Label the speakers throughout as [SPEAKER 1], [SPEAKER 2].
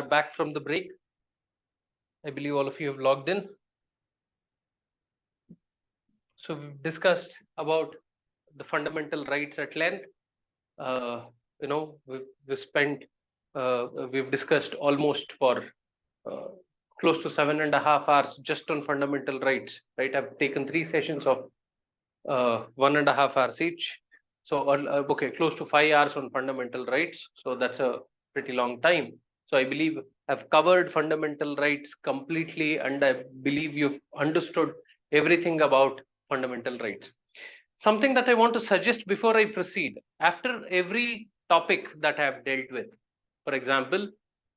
[SPEAKER 1] back from the break. I believe all of you have logged in. So we've discussed about the fundamental rights at length. We've discussed almost for uh, close to 7.5 hours just on fundamental rights, right? I've taken 3 sessions of 1.5 hours each. So, okay, close to 5 hours on fundamental rights. So that's a pretty long time. So I believe I've covered fundamental rights completely, and I believe you've understood everything about fundamental rights. Something that I want to suggest before I proceed, after every topic that I've dealt with, for example,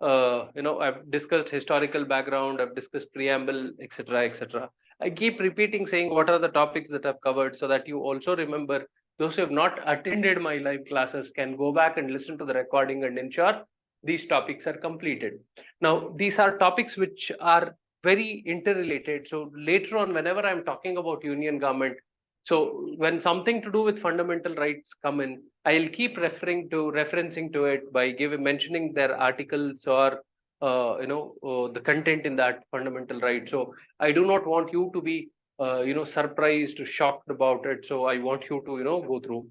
[SPEAKER 1] I've discussed historical background, I've discussed preamble, etc., etc. I keep repeating saying what are the topics that I've covered so that you also remember. Those who have not attended my live classes can go back and listen to the recording and ensure these topics are completed. Now, these are topics which are very interrelated. So later on, whenever I'm talking about union government, so when something to do with fundamental rights come in, I'll keep referencing to it by mentioning their articles or the content in that fundamental right. So I do not want you to be surprised or shocked about it. So I want you to go through.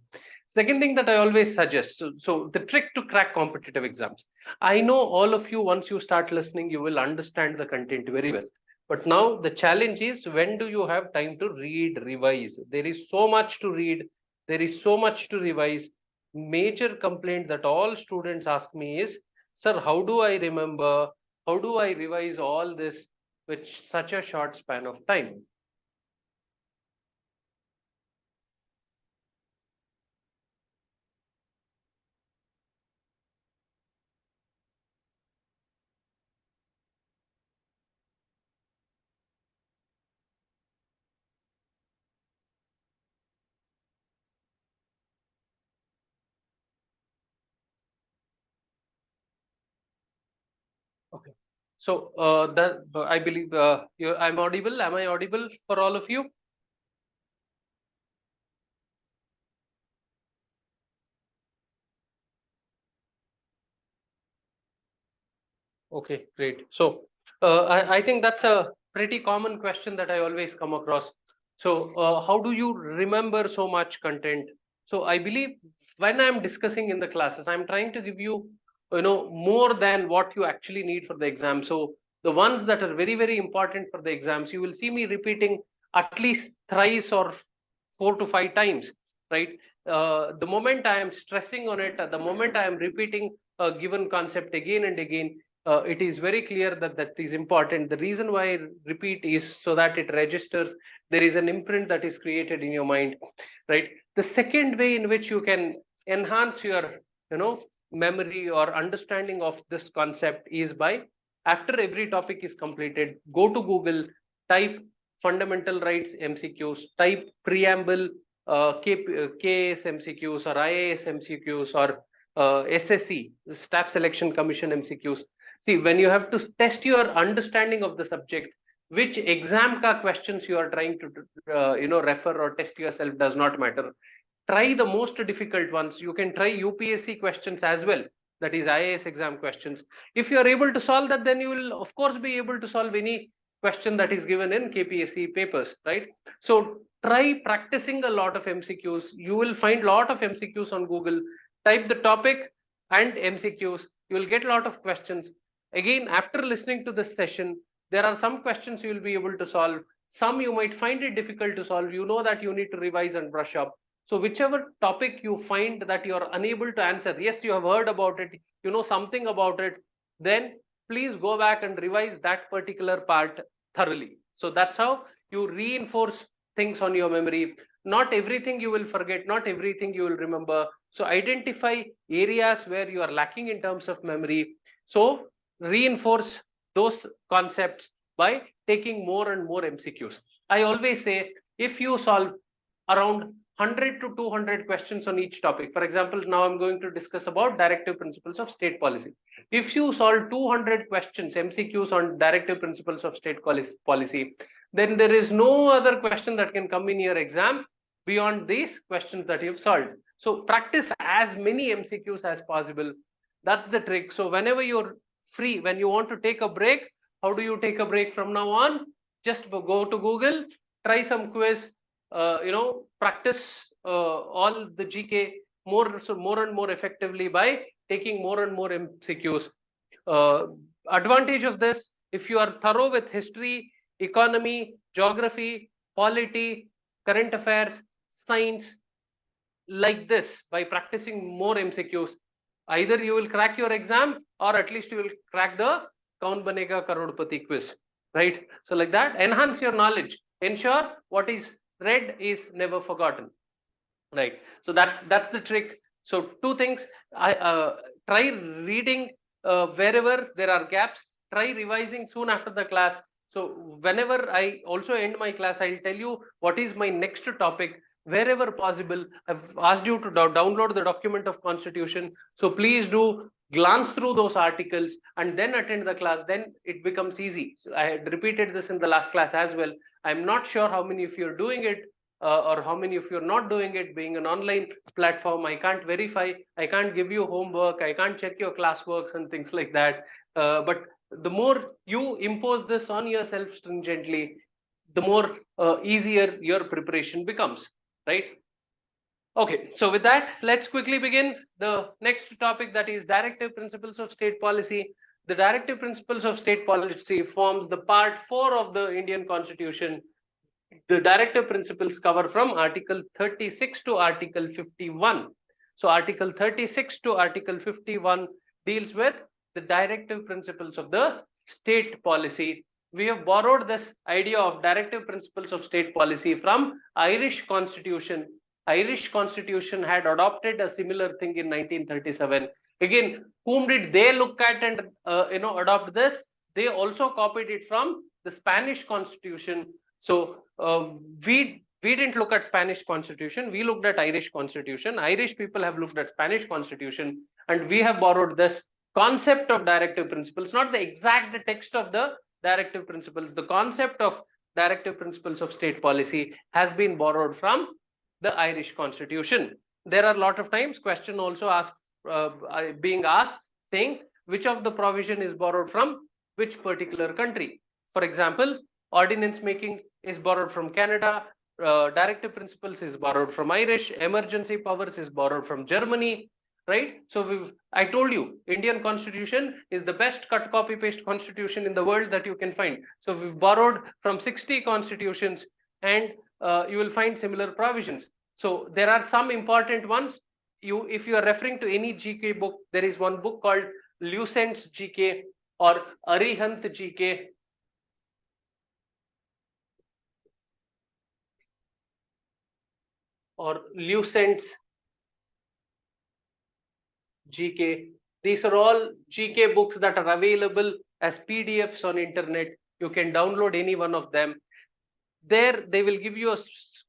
[SPEAKER 1] Second thing that I always suggest, so the trick to crack competitive exams. I know all of you, once you start listening, you will understand the content very well. But now the challenge is, when do you have time to read, revise? There is so much to read. There is so much to revise. Major complaint that all students ask me is, sir, how do I remember? How do I revise all this with such a short span of time? Okay. So that I believe I'm audible. Am I audible for all of you? Okay, great. So I think that's a pretty common question that I always come across. So how do you remember so much content? So I believe when I'm discussing in the classes, I'm trying to give you, more than what you actually need for the exam. So the ones that are very, very important for the exams, you will see me repeating at least thrice or 4 to 5 times, right? The moment I am stressing on it, at the moment I am repeating a given concept again and again, it is very clear that that is important. The reason why I repeat is so that it registers. There is an imprint that is created in your mind, right? The second way in which you can enhance your, memory or understanding of this concept is by, after every topic is completed, go to Google, type fundamental rights MCQs, type preamble KS MCQs or IAS MCQs or SSC, Staff Selection Commission MCQs. See, when you have to test your understanding of the subject, which exam ka questions you are trying to refer or test yourself does not matter. Try the most difficult ones. You can try UPSC questions as well, that is IAS exam questions. If you are able to solve that, then you will of course be able to solve any question that is given in KPSC papers, right? So try practicing a lot of MCQs. You will find a lot of MCQs on Google. Type the topic and MCQs. You will get a lot of questions. Again, after listening to this session, there are some questions you will be able to solve. Some you might find it difficult to solve. You know that you need to revise and brush up. So whichever topic you find that you are unable to answer, yes, you have heard about it, you know something about it, then please go back and revise that particular part thoroughly. So that's how you reinforce things on your memory. Not everything you will forget, not everything you will remember. So identify areas where you are lacking in terms of memory. So reinforce those concepts by taking more and more MCQs. I always say, if you solve around 100 to 200 questions on each topic. For example, now I'm going to discuss about directive principles of state policy. If you solve 200 questions, MCQs on directive principles of state policy, then there is no other question that can come in your exam beyond these questions that you've solved. So practice as many MCQs as possible. That's the trick. So whenever you're free. When you want to take a break, how do you take a break from now on? Just go to Google, try some quiz, practice all the GK more and more effectively by taking more and more MCQs. Uh, Advantage of this, if you are thorough with history, economy, geography, polity, current affairs, science, like this, by practicing more MCQs, either you will crack your exam or at least you will crack the Kaun Banega Karodpati quiz, right? So like that, enhance your knowledge. Ensure what is read is never forgotten, right? So that's the trick. So two things: I try reading wherever there are gaps. Try revising soon after the class. So whenever I also end my class, I'll tell you what is my next topic. Wherever possible, I've asked you to download the document of constitution. So please do glance through those articles and then attend the class. Then it becomes easy. So I had repeated this in the last class as well. I'm not sure how many of you are doing it, or how many of you are not doing it. Being an online platform, I can't verify, I can't give you homework, I can't check your classworks and things like that. But the more you impose this on yourself stringently, the more easier your preparation becomes, right? Okay, so with that, let's quickly begin the next topic, that is directive principles of state policy. The directive principles of state policy forms the part 4 of the Indian Constitution. The directive principles cover from Article 36 to Article 51. So Article 36 to Article 51 deals with the directive principles of the state policy. We have borrowed this idea of directive principles of state policy from Irish Constitution. Irish Constitution had adopted a similar thing in 1937. Again, whom did they look at and adopt this? They also copied it from the Spanish Constitution. So we didn't look at Spanish Constitution. We looked at Irish Constitution. Irish people have looked at Spanish Constitution, and we have borrowed this concept of directive principles, not the exact text of the directive principles. The concept of directive principles of state policy has been borrowed from the Irish Constitution. There are a lot of times question also asked, being asked, saying which of the provision is borrowed from which particular country. For example, ordinance making is borrowed from Canada, directive principles is borrowed from Irish, emergency powers is borrowed from Germany, right? So I told you, Indian Constitution is the best cut copy paste constitution in the world that you can find. So we've borrowed from 60 constitutions, and you will find similar provisions. So there are some important ones. If you are referring to any GK book, there is one book called Lucent's GK or Arihant GK. Or Lucent's GK. These are all GK books that are available as PDFs on internet. You can download any one of them. There they will give you a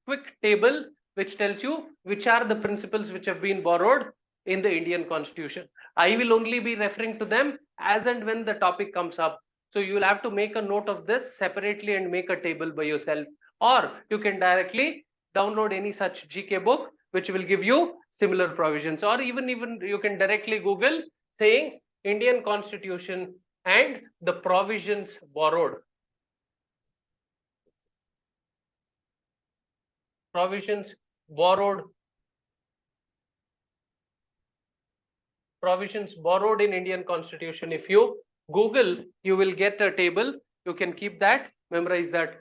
[SPEAKER 1] quick table which tells you which are the principles which have been borrowed in the Indian Constitution. I will only be referring to them as and when the topic comes up. So you will have to make a note of this separately and make a table by yourself, or you can directly download any such GK book which will give you similar provisions, or even you can directly Google saying Indian Constitution and the provisions borrowed. Provisions borrowed in Indian Constitution. If you Google, you will get a table. You can keep that, memorize that.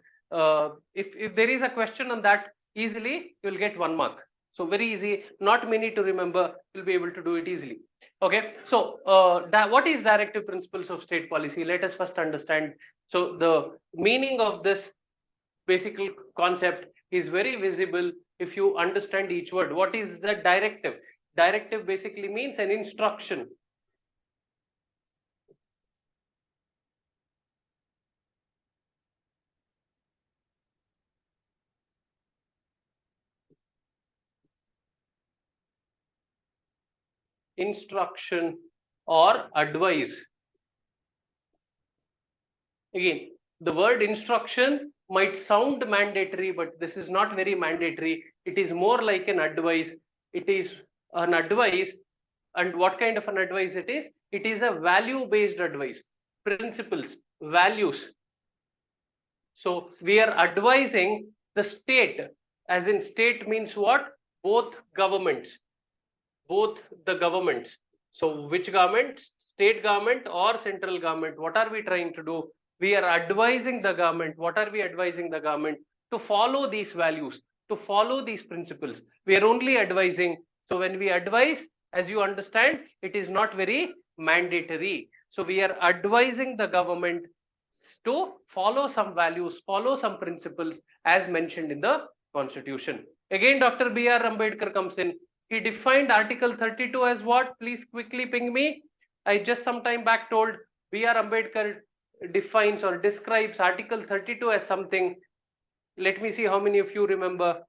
[SPEAKER 1] If there is a question on that easily, you will get 1 mark. So very easy, not many to remember. You'll be able to do it easily. Okay. So what is directive principles of state policy? Let us first understand. So the meaning of this basic concept is very visible if you understand each word. What is the directive? Directive basically means an instruction. Instruction or advice. Again, the word instruction might sound mandatory, but this is not very mandatory. It is more like an advice. It is an advice. And what kind of an advice it is? It is a value-based advice. Principles, values. So we are advising the state, as in state means what? Both governments, both the governments. So which government? State government or central government? What are we trying to do? We are advising the government. What are we advising the government? To follow these values, to follow these principles. We are only advising. So when we advise, as you understand, it is not very mandatory. So we are advising the government to follow some values, follow some principles as mentioned in the constitution. Again, Dr. B.R. Ambedkar comes in. He defined Article 32 as what? Please quickly ping me. I just some time back told B.R. Ambedkar defines or describes Article 32 as something. Let me see how many of you remember.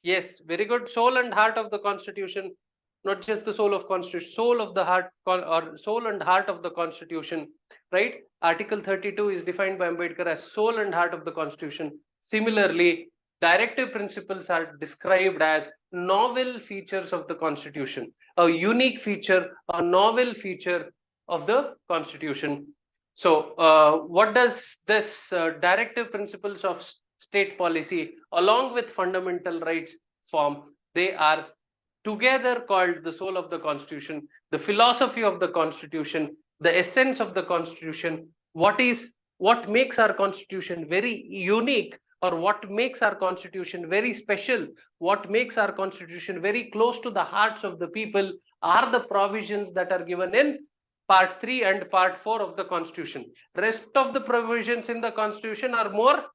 [SPEAKER 1] Yes, very good. Soul and heart of the Constitution, not just the soul of Constitution, soul of the heart or soul and heart of the Constitution, right? Article 32 is defined by Ambedkar as soul and heart of the Constitution. Similarly, directive principles are described as novel features of the Constitution, a unique feature, a novel feature of the Constitution. So, what does this directive principles of state policy along with fundamental rights form? They are together called the soul of the Constitution, the philosophy of the Constitution, the essence of the Constitution. What makes our Constitution very unique, or what makes our Constitution very special, what makes our Constitution very close to the hearts of the people are the provisions that are given in Part 3 and Part 4 of the Constitution. Rest of the provisions in the Constitution are more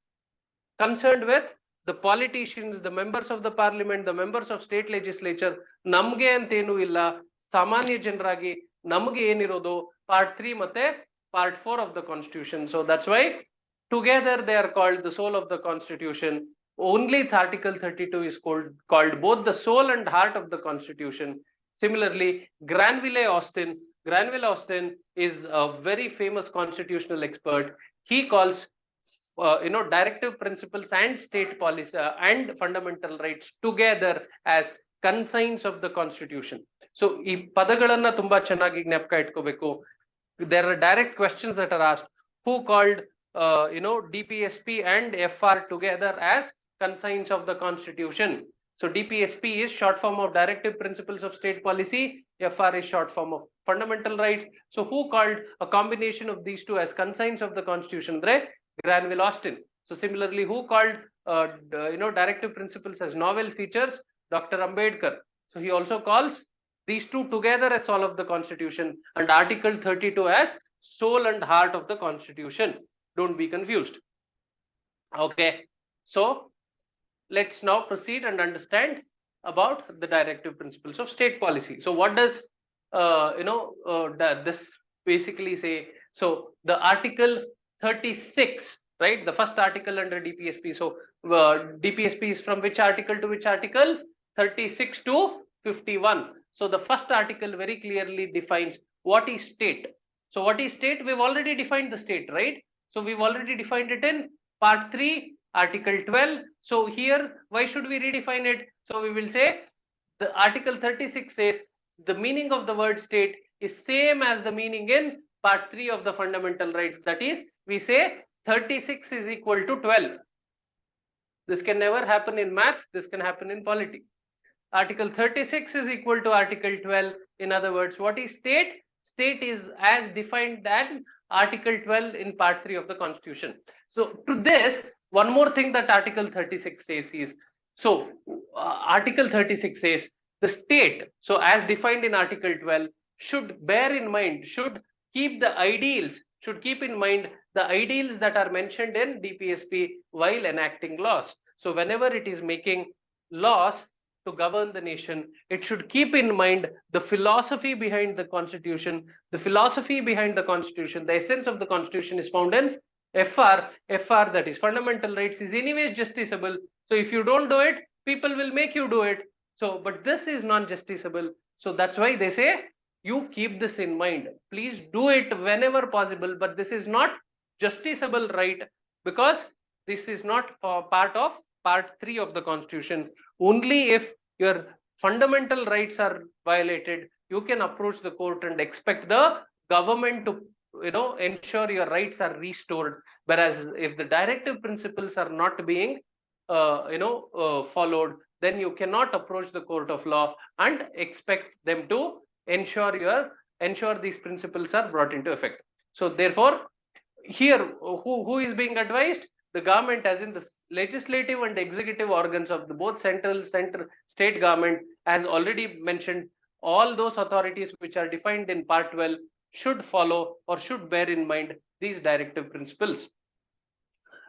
[SPEAKER 1] concerned with the politicians, the members of the parliament, the members of state legislature. Namge antenu illa, samanya janragi namge enirodu part 3 ಮತ್ತೆ part 4 of the Constitution. So that's why together they are called the soul of the Constitution. Only Article 32 is called both the soul and heart of the Constitution. Similarly, Granville Austin is a very famous constitutional expert. He calls directive principles and state policy and fundamental rights together as consigns of the Constitution. So ಈ ಪದಗಳನ್ನ ತುಂಬಾ ಚೆನ್ನಾಗಿ ಜ್ಞಾಪಕ ಇಟ್ಕೋಬೇಕು. There are direct questions that are asked. Who called DPSP and FR together as consigns of the Constitution? So DPSP is short form of directive principles of state policy. FR is short form of fundamental rights. So who called a combination of these two as consigns of the Constitution? Granville Austin. So similarly, who called directive principles as novel features? Dr. Ambedkar. So he also calls these two together as soul of the Constitution and Article 32 as soul and heart of the Constitution. Don't be confused. Okay. So let's now proceed and understand about the directive principles of state policy. So what does this basically say? So the Article 36, right? The first article under DPSP. So DPSP is from which article to which article? 36 to 51. So the first article very clearly defines what is state. So what is state? We've already defined the state, right? So we've already defined it in part 3, article 12. So here, why should we redefine it? So we will say the article 36 says the meaning of the word state is same as the meaning in part 3 of the fundamental rights. That is, we say 36 is equal to 12. This can never happen in math. This can happen in polity. Article 36 is equal to Article 12. In other words, what is state? State is as defined than Article 12 in Part 3 of the Constitution. So to this, one more thing that Article 36 says is, so Article 36 says the state, so as defined in Article 12, should bear in mind, should keep the ideals, should keep in mind the ideals that are mentioned in DPSP while enacting laws. So whenever it is making laws to govern the nation, it should keep in mind the philosophy behind the Constitution. The philosophy behind the Constitution, the essence of the Constitution is found in FR, that is fundamental rights, is anyways justiciable. So if you don't do it, people will make you do it. So, but this is non-justiciable. So that's why they say, you keep this in mind. Please do it whenever possible, but this is not justiciable right, because this is not part of part 3 of the Constitution, only if your fundamental rights are violated, you can approach the court and expect the government to ensure your rights are restored. Whereas if the directive principles are not being followed, then you cannot approach the court of law and expect them to ensure these principles are brought into effect. So therefore, here who is being advised? The government, as in the legislative and executive organs of the both central state government, as already mentioned, all those authorities which are defined in part 12 should follow or should bear in mind these directive principles.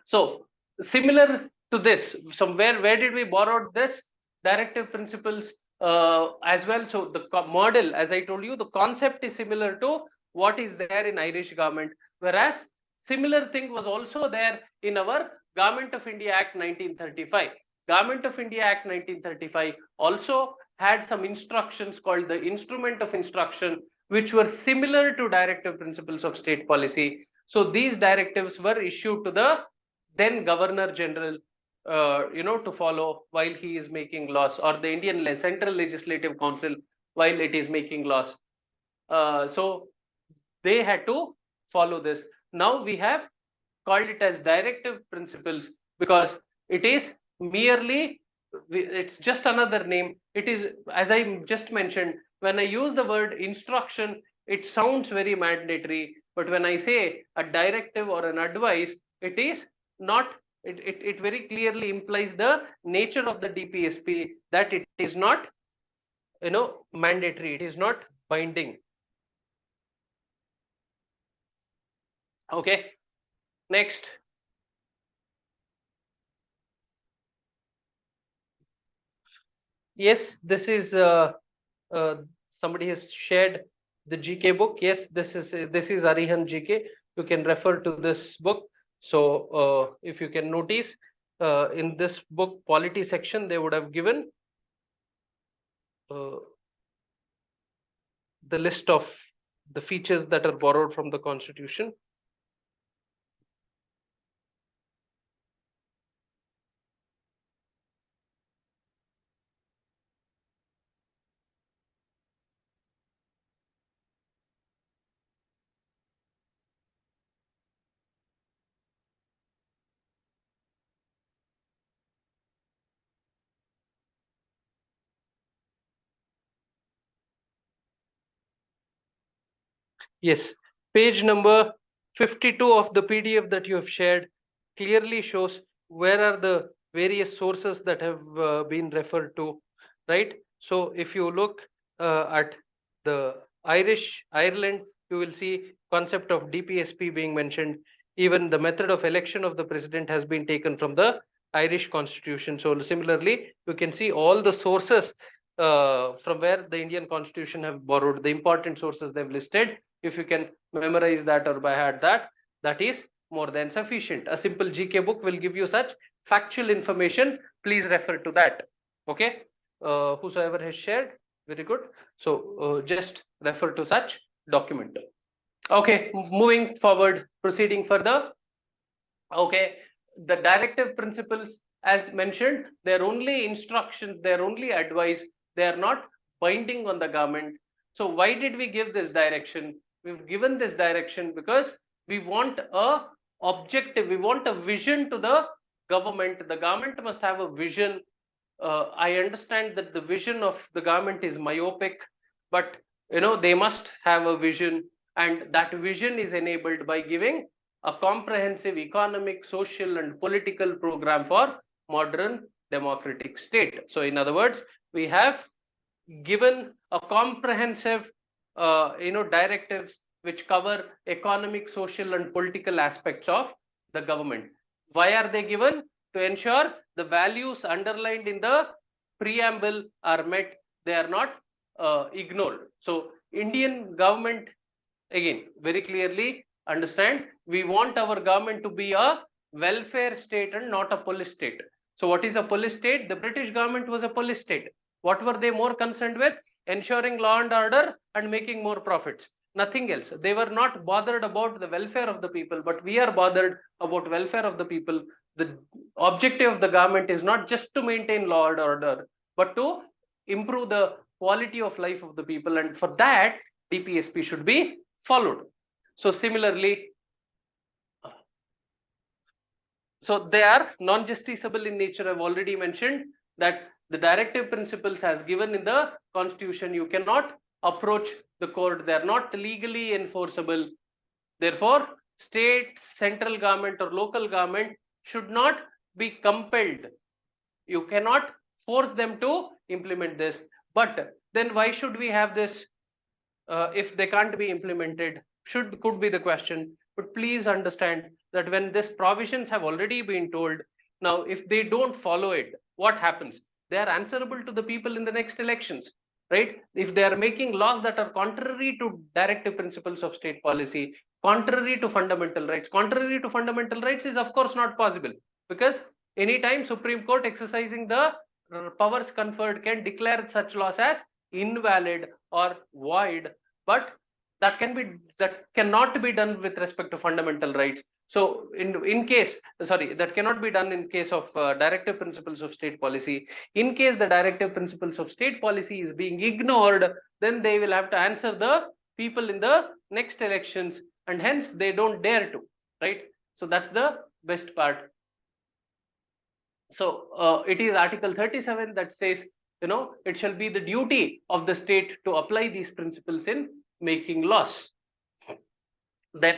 [SPEAKER 1] So similar to this, somewhere where did we borrow this directive principles as well? So the model, as I told you, the concept is similar to what is there in Irish government, whereas similar thing was also there in our Government of India Act 1935. Government of India Act 1935 also had some instructions called the Instrument of Instruction, which were similar to directive principles of state policy. So these directives were issued to the then Governor General, to follow while he is making laws, or the Indian Central Legislative Council while it is making laws. So they had to follow this. Now we have called it as directive principles because it is merely, it's just another name. It is, as I just mentioned, when I use the word instruction, it sounds very mandatory, but when I say a directive or an advice, it is not, it very clearly implies the nature of the DPSP, that it is not mandatory, it is not binding. Okay, next. Yes, this is somebody has shared the GK book. Yes, this is Arihan GK. You can refer to this book. So if you can notice, in this book polity section, they would have given the list of the features that are borrowed from the Constitution. Yes, page number 52 of the PDF that you have shared clearly shows where are the various sources that have been referred to, right? So if you look at the Ireland, you will see concept of DPSP being mentioned. Even the method of election of the president has been taken from the Irish constitution. So similarly, you can see all the sources from where the Indian constitution have borrowed, the important sources they've listed. If you can memorize that or by heart that, that is more than sufficient. A simple GK book will give you such factual information. Please refer to that. Okay, whosoever has shared, very good. So just refer to such document. Okay, moving forward, proceeding further. Okay, the directive principles, as mentioned, they're only instructions, they're only advice, they are not binding on the government. So why did we give this direction? We've given this direction because we want a objective, we want a vision to the government. The government must have a vision. I understand that the vision of the government is myopic, but they must have a vision, and that vision is enabled by giving a comprehensive economic, social, and political program for modern democratic state. So in other words, we have given a comprehensive directives which cover economic, social, and political aspects of the government. Why are they given? To ensure the values underlined in the preamble are met, they are not ignored. So Indian government, again, very clearly understand, we want our government to be a welfare state and not a police state. So what is a police state? The British government was a police state. What were they more concerned with? Ensuring law and order and making more profits. Nothing else. They were not bothered about the welfare of the people, but we are bothered about welfare of the people. The objective of the government is not just to maintain law and order, but to improve the quality of life of the people, and for that DPSP should be followed. So similarly, so they are non-justiciable in nature. I've already mentioned that the directive principles as given in the constitution, you cannot approach the court, they are not legally enforceable. Therefore, state, central government or local government should not be compelled. You cannot force them to implement this. But then why should we have this if they can't be implemented? Could be the question. But please understand that when these provisions have already been told, now if they don't follow it, what happens? They are answerable to the people in the next elections, right? If they are making laws that are contrary to directive principles of state policy, contrary to fundamental rights, contrary to fundamental rights is of course not possible, because anytime Supreme Court exercising the powers conferred can declare such laws as invalid or void, but that cannot be done with respect to fundamental rights. So in case, sorry, that cannot be done in case of directive principles of state policy. In case the directive principles of state policy is being ignored, then they will have to answer the people in the next elections, and hence they don't dare to, right? So that's the best part. So it is Article 37 that says, it shall be the duty of the state to apply these principles in making laws. That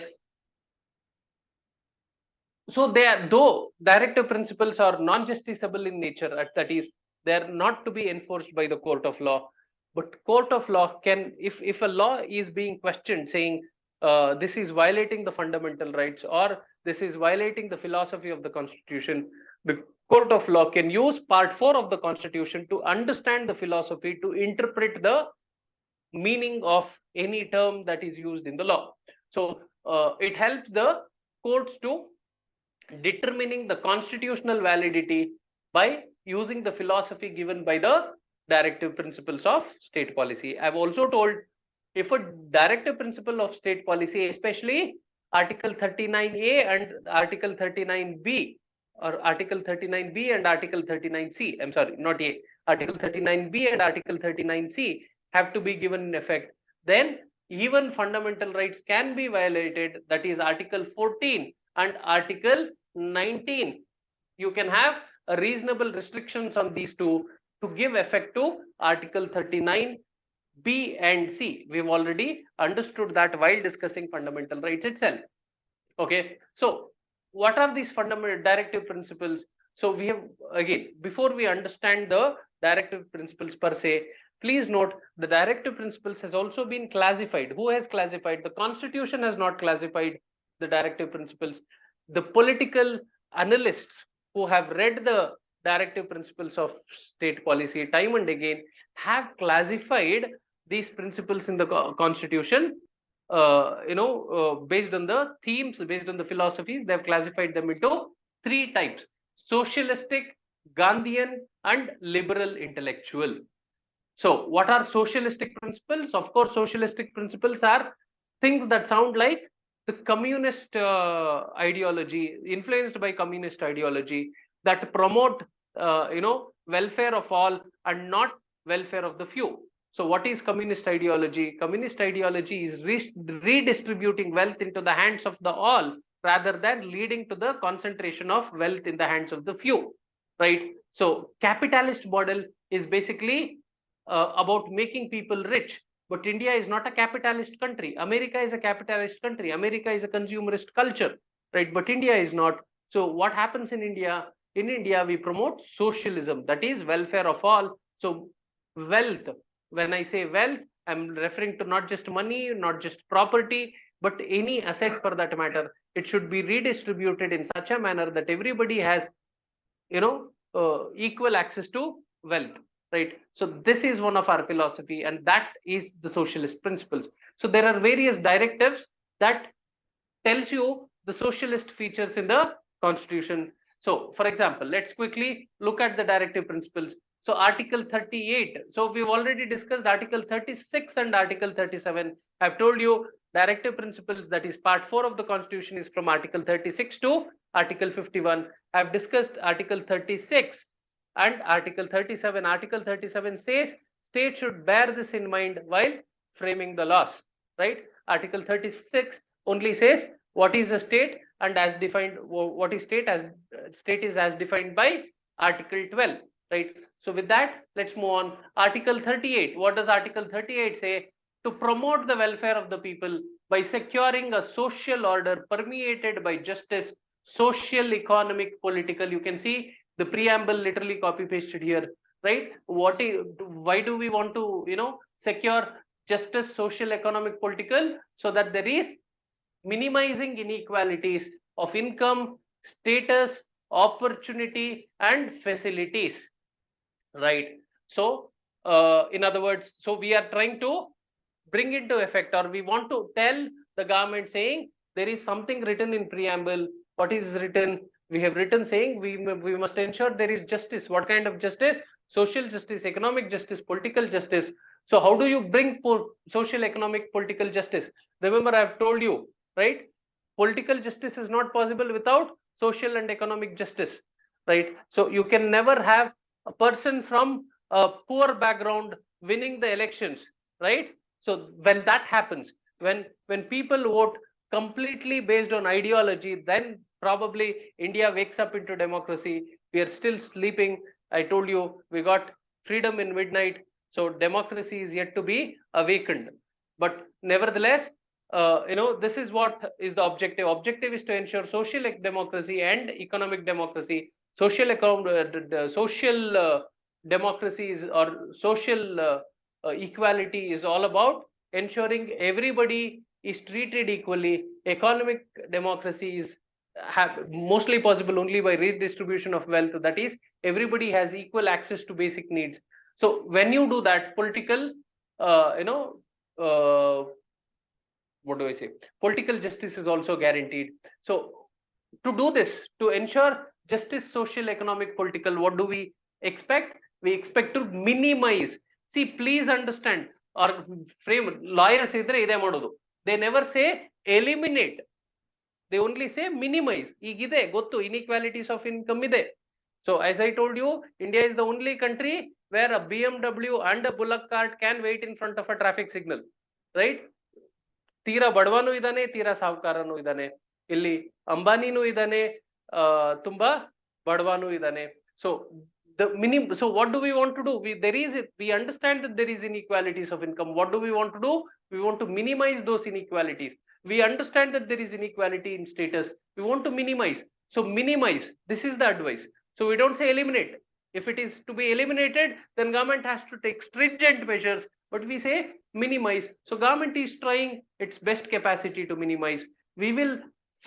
[SPEAKER 1] so they are, though directive principles are non-justiciable in nature, that is, they are not to be enforced by the court of law. But court of law can, if a law is being questioned, saying this is violating the fundamental rights or this is violating the philosophy of the constitution, the court of law can use part 4 of the constitution to understand the philosophy, to interpret the meaning of any term that is used in the law. So it helps the courts to determining the constitutional validity by using the philosophy given by the directive principles of state policy. I've also told, if a directive principle of state policy, especially Article 39A and Article 39B, or Article 39B and Article 39C, I'm sorry, not A, Article 39B and Article 39C have to be given in effect, then even fundamental rights can be violated, that is Article 14 and Article 19. You can have a reasonable restrictions on these two to give effect to Article 39 B and C. We've already understood that while discussing fundamental rights itself. Okay, so what are these fundamental directive principles? So we have, again, before we understand the directive principles per se, please note the directive principles has also been classified. Who has classified? The constitution has not classified the directive principles. The political analysts who have read the directive principles of state policy time and again have classified these principles in the constitution, based on the themes, based on the philosophies. They have classified them into 3 types: socialistic, Gandhian, and liberal intellectual. So what are socialistic principles? Of course, socialistic principles are things that sound like the communist ideology, influenced by communist ideology, that promote, welfare of all and not welfare of the few. So what is communist ideology? Communist ideology is redistributing wealth into the hands of the all, rather than leading to the concentration of wealth in the hands of the few, right? So capitalist model is basically about making people rich. But India is not a capitalist country. America is a capitalist country. America is a consumerist culture, right? But India is not. So what happens in India? In India, we promote socialism, that is welfare of all. So wealth, when I say wealth, I'm referring to not just money, not just property, but any asset for that matter. It should be redistributed in such a manner that everybody has, equal access to wealth, right? So this is one of our philosophy, and that is the socialist principles. So there are various directives that tells you the socialist features in the constitution. So for example, let's quickly look at the directive principles. So Article 38, so we've already discussed Article 36 and Article 37. I've told you directive principles, that is part 4 of the constitution, is from article 36 to article 51. I have discussed article 36 and article 37. Article 37 says state should bear this in mind while framing the laws, right? Article 36 only says what is a state, and as defined, what is state, as state is as defined by article 12, right? So with that, let's move on. Article 38, what does article 38 say? To promote the welfare of the people by securing a social order permeated by justice, social, economic, political. You can see the preamble literally copy pasted here, right? Why do we want to, secure justice, social, economic, political? So that there is minimizing inequalities of income, status, opportunity, and facilities, right? So in other words, so we are trying to bring into effect, or we want to tell the government saying there is something written in preamble. What is written? We have written saying we must ensure there is justice. What kind of justice? Social justice, economic justice, political justice. So how do you bring social, economic, political justice? Remember, I have told you, right? Political justice is not possible without social and economic justice, right? So you can never have a person from a poor background winning the elections, right? So when that happens, when people vote completely based on ideology, then probably India wakes up into democracy. We are still sleeping. I told you we got freedom in midnight, so democracy is yet to be awakened. But nevertheless, this is what is the objective. Objective is to ensure social democracy and economic democracy. Social democracy is, or social equality is all about ensuring everybody is treated equally. Economic democracy is mostly possible only by redistribution of wealth. That is, everybody has equal access to basic needs. So when you do that, political, uh, you know, uh, what do I say? Political justice is also guaranteed. So to do this, to ensure justice, social, economic, political, what do we expect? We expect to minimize. See, please understand, or frame lawyers idre ide ಮಾಡೋದು. They never say eliminate. They only say minimize. ಈಗಿದೆ ಗೊತ್ತು, inequalities of income ಇದೆ. So as I told you, India is the only country where a BMW and a bullock cart can wait in front of a traffic signal, right? ತೀರಾ ಬಡವನೂ ಇದ್ದಾನೆ, ತೀರಾ ಸಾಹುಕಾರನೂ ಇದ್ದಾನೆ. ಇಲ್ಲಿ ಅಂಬಾನಿನೂ ಇದ್ದಾನೆ, ತುಂಬಾ ಬಡವನೂ ಇದ್ದಾನೆ. So the minimum. So what do we want to do? We understand that there is inequalities of income. What do we want to do? We want to minimize those inequalities. We understand that there is inequality in status. We want to minimize. So minimize. This is the advice. So we don't say eliminate. If it is to be eliminated, then government has to take stringent measures. But we say minimize. So government is trying its best capacity to minimize. We will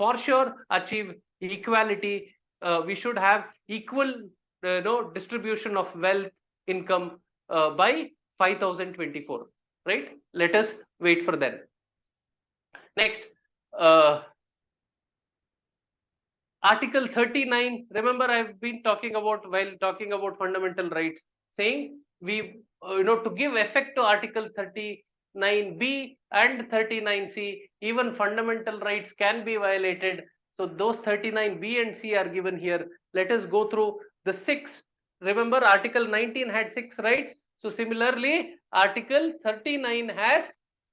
[SPEAKER 1] for sure achieve equality. We should have equal distribution of wealth, income by 5024, right? Let us wait for that. Next, article 39. Remember, I've been talking about, while talking about fundamental rights, saying we to give effect to article 39b and 39c, even fundamental rights can be violated. So those 39b and c are given here. Let us go through the 6. Remember, article 19 had 6 rights. So similarly, article 39 has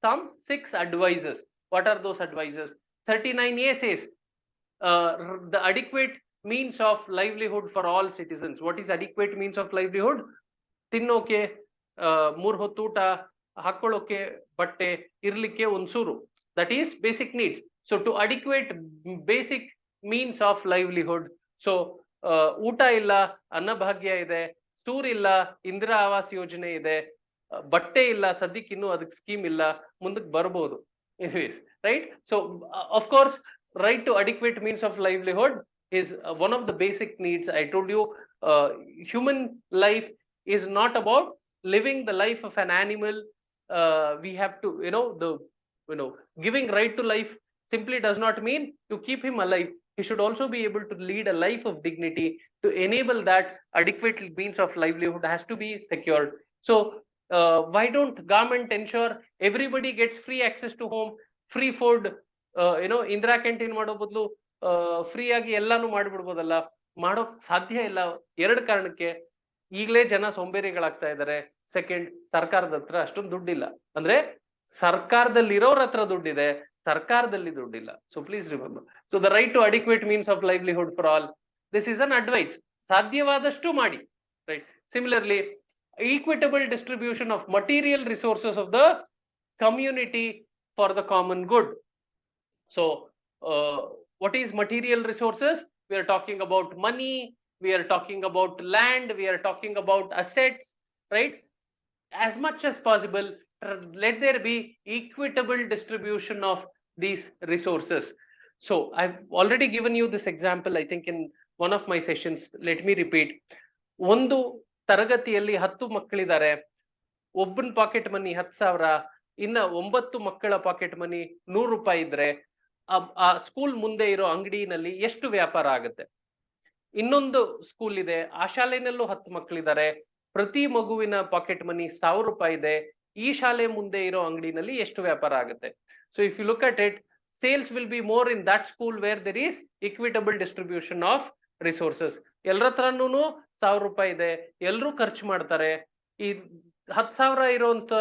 [SPEAKER 1] some 6 advices. What are those advices? 39a says the adequate means of livelihood for all citizens. What is adequate means of livelihood? ತಿನ್ನೋಕೆ, ಮೂರ್ ಹೊತ್ತೂಟ, ಹಾಕೊಳ್ಳೋಕೆ ಬಟ್ಟೆ, ಇರ್ಲಿಕ್ಕೆ ಒಂದ್ಸೂರು. That is basic needs. So to adequate basic means of livelihood. So ಊಟ ಇಲ್ಲ, ಅನ್ನಭಾಗ್ಯ ಇದೆ, ಸೂರಿಲ್ಲ, ಇಂದಿರಾ ಆವಾಸ್ ಯೋಜನೆ ಇದೆ, ಬಟ್ಟೆ ಇಲ್ಲ, ಸದ್ಯಕ್ಕೆ ಇನ್ನೂ ಅದಕ್ಕೆ ಸ್ಕೀಮ್ ಇಲ್ಲ, ಮುಂದಕ್ಕೆ ಬರ್ಬೋದು. Anyways, right? So of course, right to adequate means of livelihood is one of the basic needs. I told you, human life is not about living the life of an animal. We have to, giving right to life simply does not mean to keep him alive. He should also be able to lead a life of dignity. To enable that, adequate means of livelihood has to be secured. So why don't government ensure everybody gets free access to home, free food, Indira canteen ಮಾಡೋ ಬದಲು free ಆಗಿ ಎಲ್ಲಾನು ಮಾಡ್ಬಿಡ್ಬೋದಲ್ಲ. ಮಾಡೋಕ್ ಸಾಧ್ಯ ಇಲ್ಲ. ಎರಡು ಕಾರಣಕ್ಕೆ, ಈಗಲೇ ಜನ ಸೋಂಬೇರಿಗಳಾಗ್ತಾ ಇದ್ದಾರೆ. ಸೆಕೆಂಡ್, ಸರ್ಕಾರದ ಹತ್ರ ಅಷ್ಟೊಂದು ದುಡ್ಡಿಲ್ಲ. ಅಂದ್ರೆ ಸರ್ಕಾರದಲ್ಲಿ ಇರೋರ ಹತ್ರ ದುಡ್ಡಿದೆ, ಸರ್ಕಾರದಲ್ಲಿ ದುಡ್ಡಿಲ್ಲ. So please remember. So the right to adequate means of livelihood for all, this is an advice. ಸಾಧ್ಯವಾದಷ್ಟು ಮಾಡಿ, right. Similarly, equitable distribution of material resources of the community for the common good. So what is material resources? We are talking about money, we are talking about land, we are talking about assets, right? As much as possible, let there be equitable distribution of these resources. So I've already given you this example, I think, in one of my sessions. Let me repeat. ಒಂದು ತರಗತಿಯಲ್ಲಿ 10 ಮಕ್ಕಳಿದ್ದಾರೆ, ಒಬ್ಬನ pocket money 10,000, ಇನ್ನ 9 ಮಕ್ಕಳ pocket money 100 ರೂಪಾಯಿ ಇದ್ರೆ ಆ school ಮುಂದೆ ಇರೋ ಅಂಗಡಿನಲ್ಲಿ ಎಷ್ಟು ವ್ಯಾಪಾರ ಆಗುತ್ತೆ? ಇನ್ನೊಂದು ಸ್ಕೂಲ್ ಇದೆ, ಆ ಶಾಲೆನಲ್ಲೂ 10 ಮಕ್ಕಳಿದ್ದಾರೆ, ಪ್ರತಿ ಮಗುವಿನ ಪಾಕೆಟ್ ಮನಿ 1,000 ರೂಪಾಯಿ ಇದೆ, ಈ ಶಾಲೆ ಮುಂದೆ ಇರೋ ಅಂಗಡಿನಲ್ಲಿ ಎಷ್ಟು ವ್ಯಾಪಾರ ಆಗುತ್ತೆ? So if you look at it, sales will be more in that school where there is equitable distribution of resources. ಎಲ್ಲರ ಹತ್ರನೂ 1,000 ರೂಪಾಯಿ ಇದೆ, ಎಲ್ಲರೂ ಖರ್ಚು ಮಾಡ್ತಾರೆ. ಈ 10,000 ಇರುವಂತ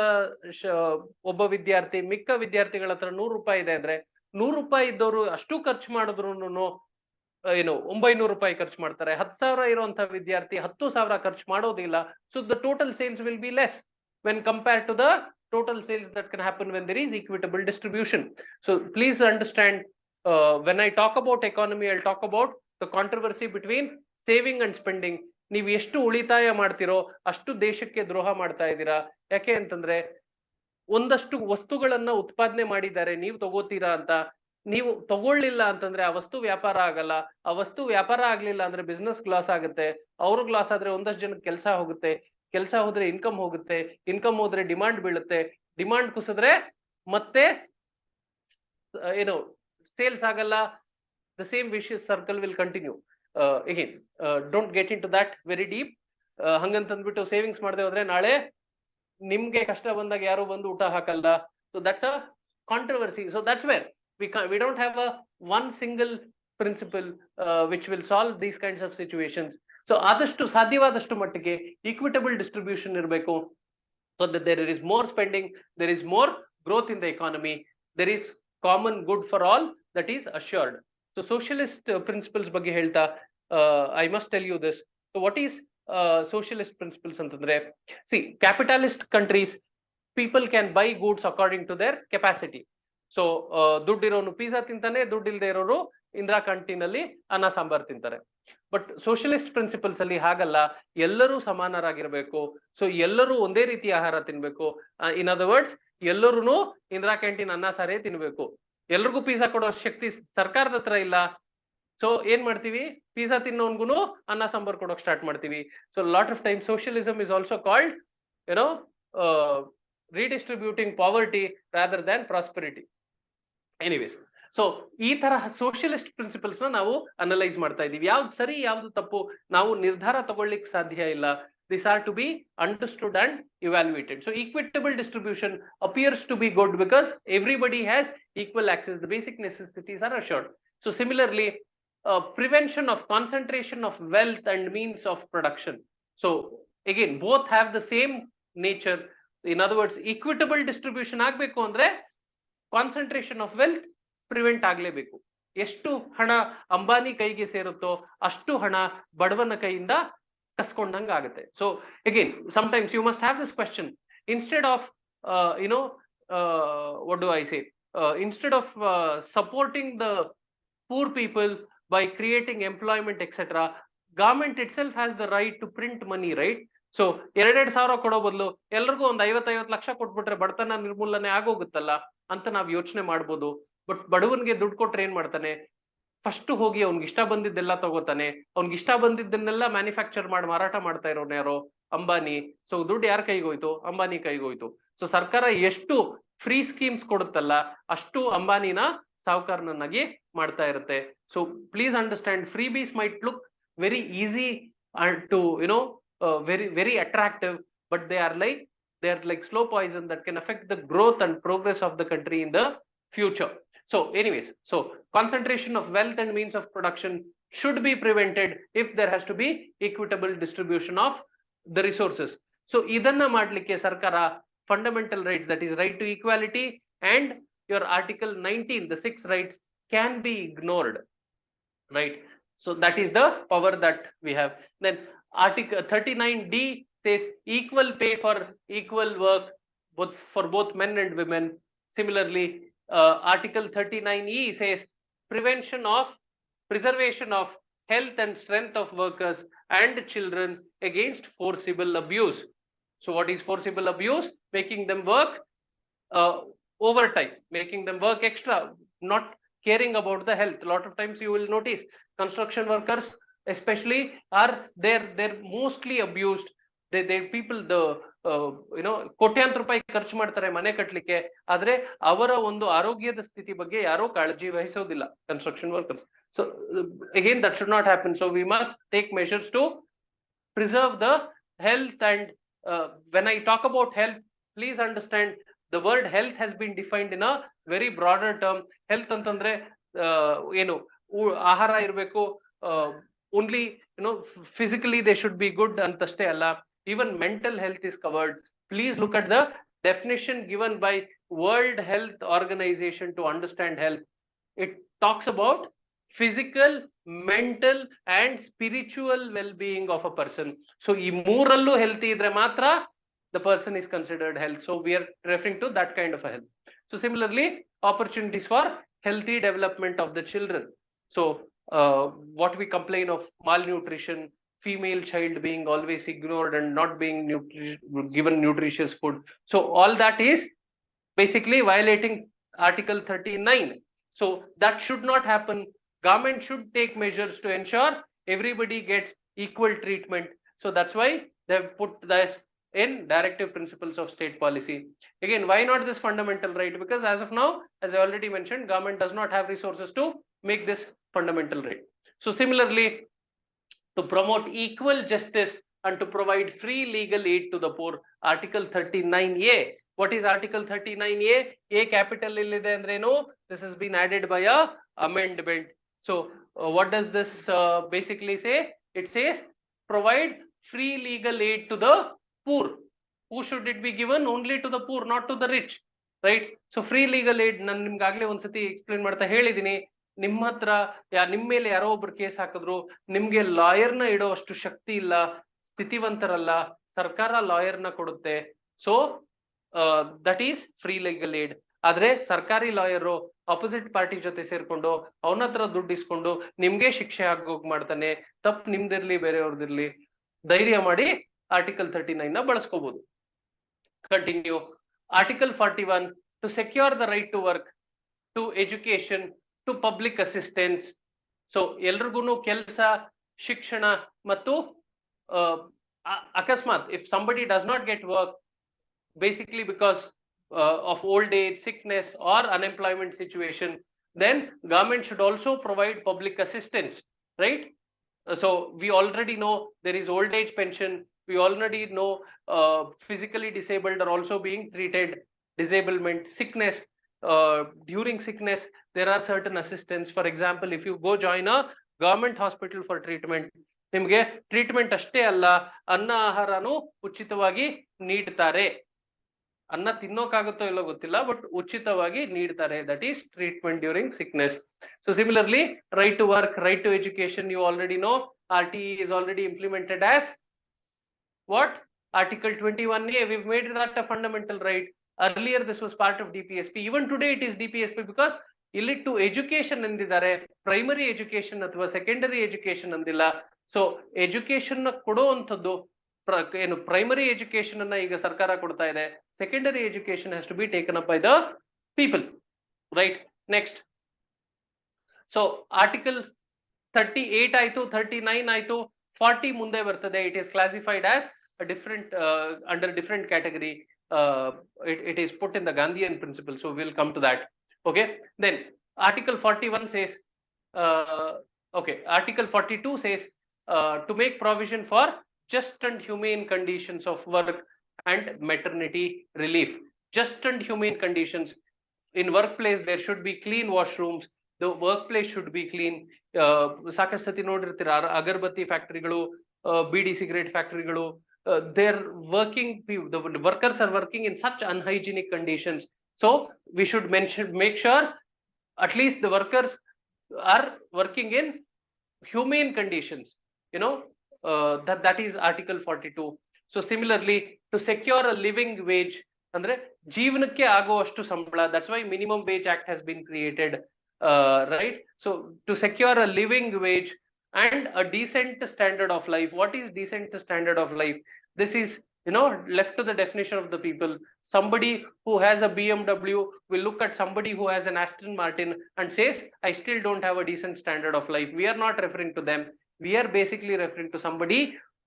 [SPEAKER 1] ಒಬ್ಬ ವಿದ್ಯಾರ್ಥಿ, ಮಿಕ್ಕ ವಿದ್ಯಾರ್ಥಿಗಳ ಹತ್ರ 100 ರೂಪಾಯಿ ಇದೆ ಅಂದ್ರೆ, 100 ರೂಪಾಯಿ ಇದ್ದವರು ಅಷ್ಟು ಖರ್ಚು ಮಾಡಿದ್ರು 900 ರೂಪಾಯಿ ಖರ್ಚು ಮಾಡ್ತಾರೆ. 10,000 ಇರುವಂತ ವಿದ್ಯಾರ್ಥಿ 10,000 ಖರ್ಚು ಮಾಡೋದಿಲ್ಲ. So the total sales will be less when compared to the total sales that can happen when there is equitable distribution. So please understand, when I talk about economy, I'll talk about the controversy between saving and spending. ನೀವು ಎಷ್ಟು ಉಳಿತಾಯ ಮಾಡ್ತಿರೋ ಅಷ್ಟು ದೇಶಕ್ಕೆ ದ್ರೋಹ ಮಾಡ್ತಾ ಇದ್ದೀರಾ. ಯಾಕೆ ಅಂತಂದ್ರೆ, ಒಂದಷ್ಟು ವಸ್ತುಗಳನ್ನ ಉತ್ಪಾದನೆ ಮಾಡಿದ್ದಾರೆ, ನೀವು ತಗೋತೀರಾ ಅಂತ. ನೀವು ತಗೊಳ್ಳಿಲ್ಲ ಅಂತಂದ್ರೆ ಆ ವಸ್ತು ವ್ಯಾಪಾರ ಆಗಲ್ಲ. ಆ ವಸ್ತು ವ್ಯಾಪಾರ ಆಗ್ಲಿಲ್ಲ ಅಂದ್ರೆ ಬಿಸ್ನೆಸ್ ಲಾಸ್ ಆಗುತ್ತೆ. ಅವ್ರಿಗೆ ಲಾಸ್ ಆದ್ರೆ ಒಂದಷ್ಟು ಜನಕ್ಕೆ ಕೆಲಸ ಹೋಗುತ್ತೆ, ಕೆಲಸ ಹೋದ್ರೆ ಇನ್ಕಮ್ ಹೋಗುತ್ತೆ, ಇನ್ಕಮ್ ಹೋದ್ರೆ ಡಿಮಾಂಡ್ ಬೀಳುತ್ತೆ, ಡಿಮಾಂಡ್ ಕುಸಿದ್ರೆ ಮತ್ತೆ ಸೇಲ್ಸ್ ಆಗಲ್ಲ. The same vicious circle will continue. Again, don't get into that very deep. ಹಂಗಂತಂದ್ಬಿಟ್ಟು ಸೇವಿಂಗ್ಸ್ ಮಾಡದೆ ಹೋದ್ರೆ ನಾಳೆ ನಿಮ್ಗೆ ಕಷ್ಟ ಬಂದಾಗ ಯಾರು ಬಂದು ಊಟ ಹಾಕಲ್ಲ. So that's a controversy. So that's where we don't have a one single principle which will solve these kinds of situations. So ಆದಷ್ಟು ಸಾಧ್ಯವಾದಷ್ಟು ಮಟ್ಟಿಗೆ equitable distribution ಇರಬೇಕು, so that there is more spending, there is more growth in the economy, there is common good for all that is assured. So socialist principles ಬಗ್ಗೆ ಹೇಳ್ತಾ, I must tell you this. So what is socialist principles ಅಂತಂದ್ರೆ, see, capitalist countries, people can buy goods according to their capacity. So ದುಡ್ಡಿರೋನು pizza ತಿಂತಾನೆ, ದುಡ್ಡಿಲ್ದೇ ಇರೋರು Indira canteen ಅಲ್ಲಿ ಅನ್ನ ಸಾಂಬಾರ್ ತಿಂತಾರೆ. ಬಟ್ ಸೋಷಿಯಲಿಸ್ಟ್ ಪ್ರಿನ್ಸಿಪಲ್ಸ್ ಅಲ್ಲಿ ಹಾಗಲ್ಲ, ಎಲ್ಲರೂ ಸಮಾನರಾಗಿರ್ಬೇಕು. ಸೊ ಎಲ್ಲರೂ ಒಂದೇ ರೀತಿ ಆಹಾರ ತಿನ್ಬೇಕು. ಇನ್ ಅದರ್ ವರ್ಡ್ಸ್, ಎಲ್ಲರೂ ಇಂದಿರಾ ಕ್ಯಾಂಟೀನ್ ಅನ್ನ ಸಾರೇ ತಿನ್ಬೇಕು. ಎಲ್ರಿಗೂ ಪಿಜ್ಜಾ ಕೊಡೋ ಶಕ್ತಿ ಸರ್ಕಾರದ ಹತ್ರ ಇಲ್ಲ. ಸೊ ಏನ್ ಮಾಡ್ತೀವಿ, ಪಿಜ್ಜಾ ತಿನ್ನೋನ್ಗು ಅನ್ನ ಸಾಂಬಾರ್ ಕೊಡೋಕ್ ಸ್ಟಾರ್ಟ್ ಮಾಡ್ತೀವಿ. So lot of time socialism is also called redistributing poverty rather than prosperity. Anyways, so ಈ ತರಹ ಸೋಷಿಯಲಿಸ್ಟ್ ಪ್ರಿನ್ಸಿಪಲ್ಸ್ ನ ನಾವು ಅನಲೈಸ್ ಮಾಡ್ತಾ ಇದೀವಿ. ಯಾವ್ದು ಸರಿ ಯಾವ್ದು ತಪ್ಪು ನಾವು ನಿರ್ಧಾರ ತಗೊಳ್ಳಿಕ್ ಸಾಧ್ಯ ಇಲ್ಲ. These are to be understood and evaluated. So equitable distribution appears to be good because everybody has equal access. The basic necessities are assured. So similarly, prevention of concentration of wealth and means of production. So again, both have the same nature. In other words, equitable distribution ಆಗ್ಬೇಕು ಅಂದ್ರೆ concentration of wealth prevent ಆಗ್ಲೇಬೇಕು. ಎಷ್ಟು ಹಣ ಅಂಬಾನಿ ಕೈಗೆ ಸೇರುತ್ತೋ ಅಷ್ಟು ಹಣ ಬಡವನ ಕೈಯಿಂದ ಕಸ್ಕೊಂಡಂಗ ಆಗುತ್ತೆ. So again, sometimes you must have this question. Instead of what do I say, instead of supporting the poor people by creating employment etc., government itself has the right to print money, right? So 2,000 ಕೊಡೋ ಬದಲು ಎಲ್ರಿಗೂ ಒಂದು 50 ಲಕ್ಷ ಕೊಟ್ಬಿಟ್ರೆ ಬಡತನ ನಿರ್ಮೂಲನೆ ಆಗೋಗುತ್ತಲ್ಲ ಅಂತ ನಾವ್ ಯೋಚನೆ ಮಾಡ್ಬೋದು. ಬಟ್ ಬಡವನ್ಗೆ ದುಡ್ಡು ಕೊಟ್ರೆ ಏನ್ ಮಾಡ್ತಾನೆ, ಫಸ್ಟ್ ಹೋಗಿ ಅವ್ನಿಗೆ ಇಷ್ಟ ಬಂದಿದ್ದೆಲ್ಲ ತಗೋತಾನೆ. ಅವ್ನಿಗೆ ಇಷ್ಟ ಬಂದಿದ್ದನ್ನೆಲ್ಲ ಮ್ಯಾನುಫ್ಯಾಕ್ಚರ್ ಮಾಡಿ ಮಾರಾಟ ಮಾಡ್ತಾ ಇರೋನು ಯಾರೋ, ಅಂಬಾನಿ. ಸೊ ದುಡ್ಡು ಯಾರ ಕೈಗೋಯ್ತು, ಅಂಬಾನಿ ಕೈಗೋಯ್ತು. ಸೊ ಸರ್ಕಾರ ಎಷ್ಟು ಫ್ರೀ ಸ್ಕೀಮ್ಸ್ ಕೊಡುತ್ತಲ್ಲ ಅಷ್ಟು ಅಂಬಾನಿನ ಸಾಹುಕಾರನನ್ನಾಗಿ ಮಾಡ್ತಾ ಇರುತ್ತೆ. So please understand, freebies might look very easy to very attractive, but they are like slow poison that can affect the growth and progress of the country in the future. So anyways, so concentration of wealth and means of production should be prevented if there has to be equitable distribution of the resources. So idanna madlikke sarkara fundamental rights, that is right to equality, and your article 19, the 6 rights, can be ignored, right? So that is the power that we have. Then article 39D says equal pay for equal work, both for both men and women. Similarly, article 39E says preservation of health and strength of workers and children against forcible abuse. So what is forcible abuse? Making them work uh, overtime, making them work extra, not caring about the health. A lot of times you will notice construction workers especially are they're mostly abused. They people the ಕೋಟ್ಯಾಂತರ ರೂಪಾಯಿ ಖರ್ಚು ಮಾಡ್ತಾರೆ ಮನೆ ಕಟ್ಟಲಿಕ್ಕೆ, ಆದ್ರೆ ಅವರ ಒಂದು ಆರೋಗ್ಯದ ಸ್ಥಿತಿ ಬಗ್ಗೆ ಯಾರೋ ಕಾಳಜಿ ವಹಿಸೋದಿಲ್ಲ construction workers. So again, that should not happen. So we must take measures to preserve the health. And when I talk about health, please understand the word health has been defined in a very broader term. Health ಅಂತಂದ್ರೆ ಏನು ಆಹಾರ ಇರಬೇಕು, only physically they should be good ಅಂತಷ್ಟೇ ಅಲ್ಲ, even mental health is covered. Please look at the definition given by World Health Organization to understand health. It talks about physical, mental and spiritual well-being of a person. So ಈ ಮೂರಲ್ಲೂ healthy ಇದ್ರೆ ಮಾತ್ರ the person is considered health. So we are referring to that kind of a health. So similarly, opportunities for healthy development of the children. So what we complain of malnutrition, female child being always ignored and not being given nutritious food. So all that is basically violating article 39. So that should not happen. Government should take measures to ensure everybody gets equal treatment. So that's why they have put this in directive principles of state policy. Again, why not this fundamental right? Because as of now, as I already mentioned, government does not have resources to make this fundamental right. So similarly, to promote equal justice and to provide free legal aid to the poor, article 39A. What is article 39A? A capital illide andreno, this has been added by a amendment. So what does this basically say? It says provide free legal aid to the poor. Who should it be given? Only to the poor, not to the rich, right? So free legal aid, ನಾನು ನಿಮ್ಗೆ ಆಗ್ಲೇ ಒಂದ್ಸತಿ explain ಮಾಡ್ತಾ ಹೇಳಿದೀನಿ. ನಿಮ್ಮ ಹತ್ರ ನಿಮ್ಮ ಮೇಲೆ ಯಾರೋ ಒಬ್ರು ಕೇಸ್ ಹಾಕಿದ್ರು, ನಿಮ್ಗೆ ಲಾಯರ್ನ ಇಡೋ ಅಷ್ಟು ಶಕ್ತಿ ಇಲ್ಲ, ಸ್ಥಿತಿವಂತರಲ್ಲ, ಸರ್ಕಾರ ಲಾಯರ್ನ ಕೊಡುತ್ತೆ. So that is free legal aid. ಆದ್ರೆ ಸರ್ಕಾರಿ ಲಾಯರು ಅಪೋಸಿಟ್ ಪಾರ್ಟಿ ಜೊತೆ ಸೇರ್ಕೊಂಡು ಅವನ ಹತ್ರ ದುಡ್ಡು ಇಸ್ಕೊಂಡು ನಿಮ್ಗೆ ಶಿಕ್ಷೆ ಆಗೋಗ್ ಮಾಡ್ತಾನೆ. ತಪ್ಪು ನಿಮ್ದಿರ್ಲಿ ಬೇರೆಯವ್ರದಿರ್ಲಿ, ಧೈರ್ಯ ಮಾಡಿ ಆರ್ಟಿಕಲ್ 39 ನ ಬಳಸ್ಕೋಬಹುದು. Continue. Article 41 to secure the right to work, to education, to public assistance. So ಎಲ್ರಿಗೂ ಕೆಲಸ, ಶಿಕ್ಷಣ ಮತ್ತು ಅಕಸ್ಮಾತ್ if somebody does not get work basically because of old age, sickness or unemployment situation, then government should also provide public assistance, right? So we already know there is old age pension. We already know physically disabled are also being treated. Disablement, sickness, during sickness there are certain assistance. For example, if you go join a government hospital for treatment, ನಿಮ್ಗೆ treatment ಅಷ್ಟೇ ಅಲ್ಲ, ಅನ್ನ ಆಹಾರನು ಉಚಿತವಾಗಿ ನೀಡ್ತಾರೆ. ಅನ್ನ ತಿನ್ನೋಕಾಗುತ್ತೋ ಇಲ್ಲೋ ಗೊತ್ತಿಲ್ಲ, but ಉಚಿತವಾಗಿ ನೀಡ್ತಾರೆ. That is treatment during sickness. So similarly, right to work, right to education, you already know RTE is already implemented as what? Article 21A. We've made that a fundamental right. Earlier this was part of DPSP. Even today it is DPSP because ಇಲ್ಲಿ to education ಅಂದಿದ್ದಾರೆ, primary education ಅಥವಾ secondary education ಅಂದಿಲ್ಲ. ಸೊ education ಕೊಡುವಂಥದ್ದು ಏನು primary education ಅನ್ನ ಈಗ ಸರ್ಕಾರ ಕೊಡ್ತಾ ಇದೆ. Secondary education has to be taken up by the people, right? Next, so article 38 ಆಯ್ತು, 39 ಆಯ್ತು, 40 ಮುಂದೆ ಬರ್ತದೆ. It is classified as different under different category. It is put in the Gandhian principle, so we'll come to that. Okay, then article 41 says article 42 says to make provision for just and humane conditions of work and maternity relief. Just and humane conditions. in workplace there should be clean washrooms, the workplace should be clean. ಸಾಕಷ್ಟು ಸತಿ ನೋಡಿರ್ತೀರ ಅಗರಬತ್ತಿ ಫ್ಯಾಕ್ಟರಿಗಳು, ಬಿಡಿ cigarette ಫ್ಯಾಕ್ಟರಿಗಳು, they're working, the workers are working in such unhygienic conditions. So we should make sure at least the workers are working in humane conditions, you know. That is article 42. So similarly, to secure a living wage, ಅಂದ್ರೆ ಜೀವನಕ್ಕೆ ಆಗುವಷ್ಟು ಸಂಬಳ, that's why minimum wage act has been created, right? So to secure a living wage and a decent standard of life. What is decent standard of life? This is, you know, left to the definition of the people. Somebody who has a BMW will look at somebody who has an Aston Martin and says, I still don't have a decent standard of life. We are not referring to them. We are basically referring to somebody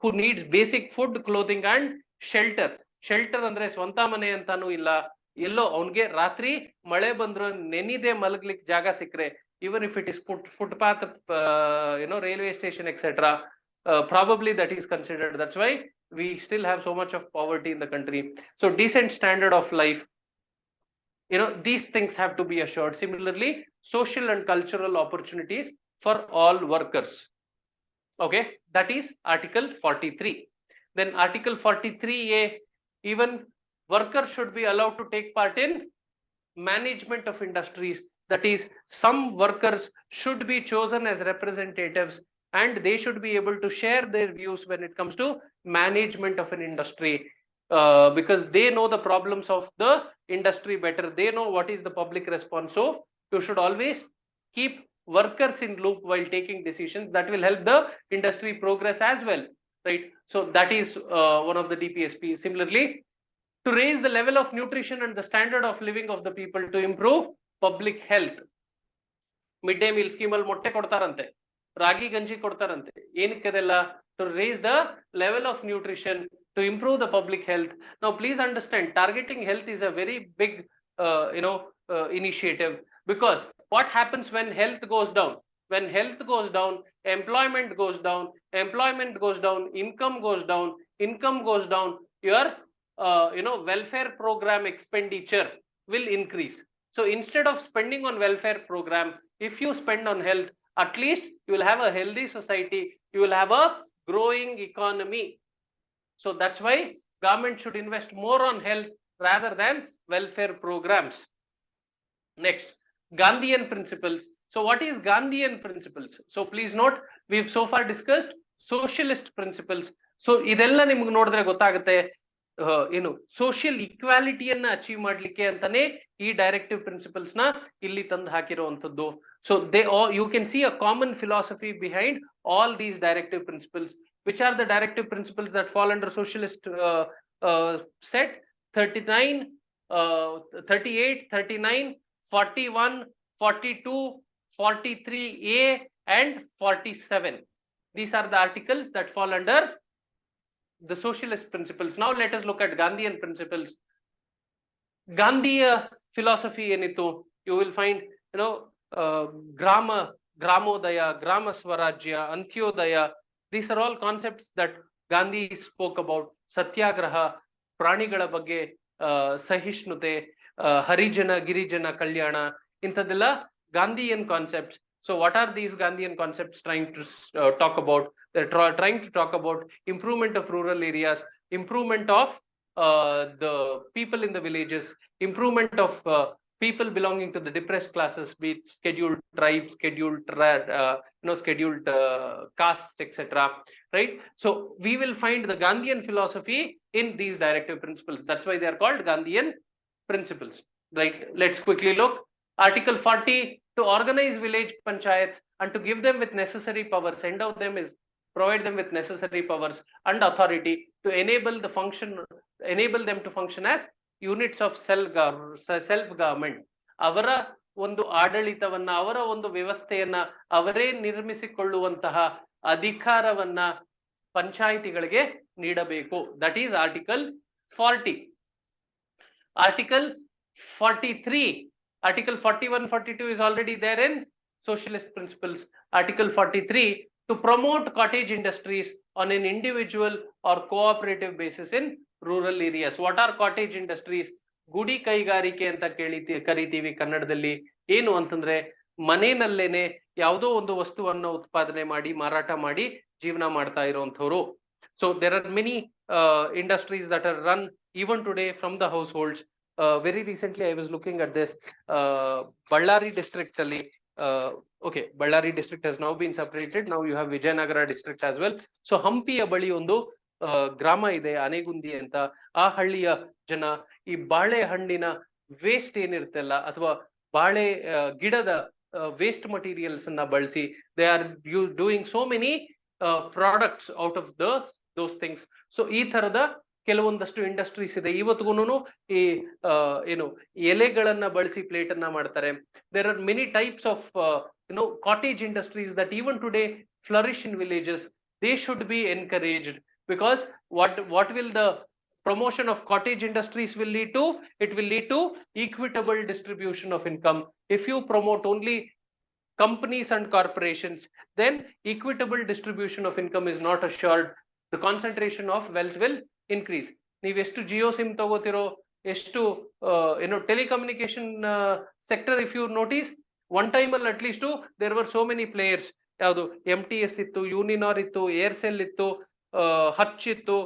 [SPEAKER 1] who needs basic food, clothing and shelter. Shelter ಅಂದ್ರೆ ಸ್ವಂತ ಮನೆ ಅಂತಾನೂ ಇಲ್ಲ, ಎಲ್ಲೋ ಅವನ್ಗೆ ರಾತ್ರಿ ಮಳೆ ಬಂದ್ರು ನೆನಿದೆ ಮಲಗ್ಲಿಕ್ಕೆ ಜಾಗ ಸಿಕ್ಕರೆ, even if it is footpath, you know, railway station, etc., probably that is considered. That's why we still have so much of poverty in the country. So decent standard of life, you know, these things have to be assured. Similarly, social and cultural opportunities for all workers. Okay, that is article 43. Then article 43A, even workers should be allowed to take part in management of industries. That is, some workers should be chosen as representatives and they should be able to share their views when it comes to management of an industry, because they know the problems of the industry better, they know what is the public response. So you should always keep workers in loop while taking decisions. That will help the industry progress as well, right? So that is one of the DPSP. Similarly, to raise the level of nutrition and the standard of living of the people, to improve public health. Mid day meal scheme ಅಲ್ಲಿ ಮೊಟ್ಟೆ ಕೊಡ್ತಾರಂತೆ, ರಾಗಿ ಗಂಜಿ ಕೊಡ್ತಾರಂತೆ, ಏನಕ್ಕೆ ಅದೆಲ್ಲ? to raise the level of nutrition, to improve the public health. Now please understand, targeting health is a very big initiative, because what happens when health goes down? When health goes down, employment goes down, employment goes down, income goes down, income goes down, your welfare program expenditure will increase. So instead of spending on welfare program, if you spend on health, at least you will have a healthy society, you will have a growing economy. So that's why government should invest more on health rather than welfare programs. Next, Gandhian principles. So what is Gandhian principles? So please note, we've so far discussed socialist principles. So ಇದೆಲ್ಲ ನಿಮ್ಗೆ ನೋಡಿದ್ರೆ ಗೊತ್ತಾಗುತ್ತೆ, ಏನು social ಇಕ್ವಾಲಿಟಿಯನ್ನ achieve ಮಾಡ್ಲಿಕ್ಕೆ ಅಂತಾನೆ ಈ directive principles ನ ಇಲ್ಲಿ ತಂದು ಹಾಕಿರುವಂತದ್ದು. So you can see a common philosophy behind all these directive principles. Which are the directive principles that fall under socialist set? 39, 38, 39, 41, 42, 43A and 47. These are the articles that fall under the socialist principles. Now let us look at Gandhian principles. Gandhiya philosophy ಏನಿತ್ತು? You will find, Gramodaya, Grama Swarajya, Antyodaya. These are all concepts that Gandhi spoke about. Satyagraha, ಪ್ರಾಣಿಗಳ ಬಗ್ಗೆ ಸಹಿಷ್ಣುತೆ, ಹರಿಜನ ಗಿರಿಜನ ಕಲ್ಯಾಣ, ಇಂಥದ್ದೆಲ್ಲ Gandhian concepts. So what are these Gandhian concepts trying to talk about? They're trying to talk about improvement of rural areas, improvement of the people in the villages, improvement of people belonging to the depressed classes, be it scheduled tribes, scheduled castes, etc. Right? So we will find the Gandhian philosophy in these directive principles. That's why they are called Gandhian principles. Right? Let's quickly look. Article 40, to organize village panchayats and to give them with necessary powers, provide them with necessary powers and authority to enable them to function as units of self-government. ಅವರ ಒಂದು ಆಡಳಿತವನ್ನ, ಅವರ ಒಂದು ವ್ಯವಸ್ಥೆಯನ್ನ ಅವರೇ ನಿರ್ಮಿಸಿಕೊಳ್ಳುವಂತಹ ಅಧಿಕಾರವನ್ನ ಪಂಚಾಯಿತಿಗಳಿಗೆ ನೀಡಬೇಕು. That is article 40. Article 43. Article 41, 42 is already there in socialist principles. Article 43, to promote cottage industries on an individual or cooperative basis in rural areas. What are cottage industries? ಗುಡಿ ಕೈಗಾರಿಕೆ ಅಂತ ಕರಿತೀವಿ ಕನ್ನಡದಲ್ಲಿ. ಏನು ಅಂತಂದ್ರೆ ಮನೆಯಲ್ಲೇನೆ ಯಾವುದೋ ಒಂದು ವಸ್ತುವನ್ನು ಉತ್ಪಾದನೆ ಮಾಡಿ ಮಾರಾಟ ಮಾಡಿ ಜೀವನ ಮಾಡ್ತಾ ಇರುವಂತವ್ರು. So there are many industries that are run even today from the households. Very recently I was looking at this Ballari district ಅಲ್ಲಿ, okay, Ballari district has now been separated. Now you have Vijay Nagar district as well. So ಹಂಪಿಯ ಬಳಿ ಒಂದು ಗ್ರಾಮ ಇದೆ ಆನೆಗುಂದಿ ಅಂತ. ಆ ಹಳ್ಳಿಯ ಜನ ಈ ಬಾಳೆ ಹಣ್ಣಿನ ವೇಸ್ಟ್ ಏನಿರುತ್ತಲ್ಲ ಅಥವಾ ಬಾಳೆ ಗಿಡದ ವೇಸ್ಟ್ ಮಟೀರಿಯಲ್ಸ್ ಅನ್ನ ಬಳಸಿ they are doing so many products out of those things. So ಈ ತರದ ಕೆಲವೊಂದಷ್ಟು ಇಂಡಸ್ಟ್ರೀಸ್ ಇದೆ ಇವತ್ತಿಗೂ. ಈ ಏನು ಎಲೆಗಳನ್ನ ಬಳಸಿ ಪ್ಲೇಟ್ ಅನ್ನ ಮಾಡ್ತಾರೆ. There are many types of cottage industries that even today flourish in villages. They should be encouraged, because what will the promotion of cottage industries will lead to? It will lead to equitable distribution of income. If you promote only companies and corporations, then equitable distribution of income is not assured. The concentration of wealth will increase. ನೀವು ಎಷ್ಟು Jio sim ತಗೋತಿರೋ, ಎಷ್ಟು telecommunication sector, if you notice, one time at least there were so many players. ಯಾವುದು MTS ಇತ್ತು, ಯೂನಿನಾರ್ ಇತ್ತು, Aircel ಇತ್ತು, ಹಚ್ ಇತ್ತು.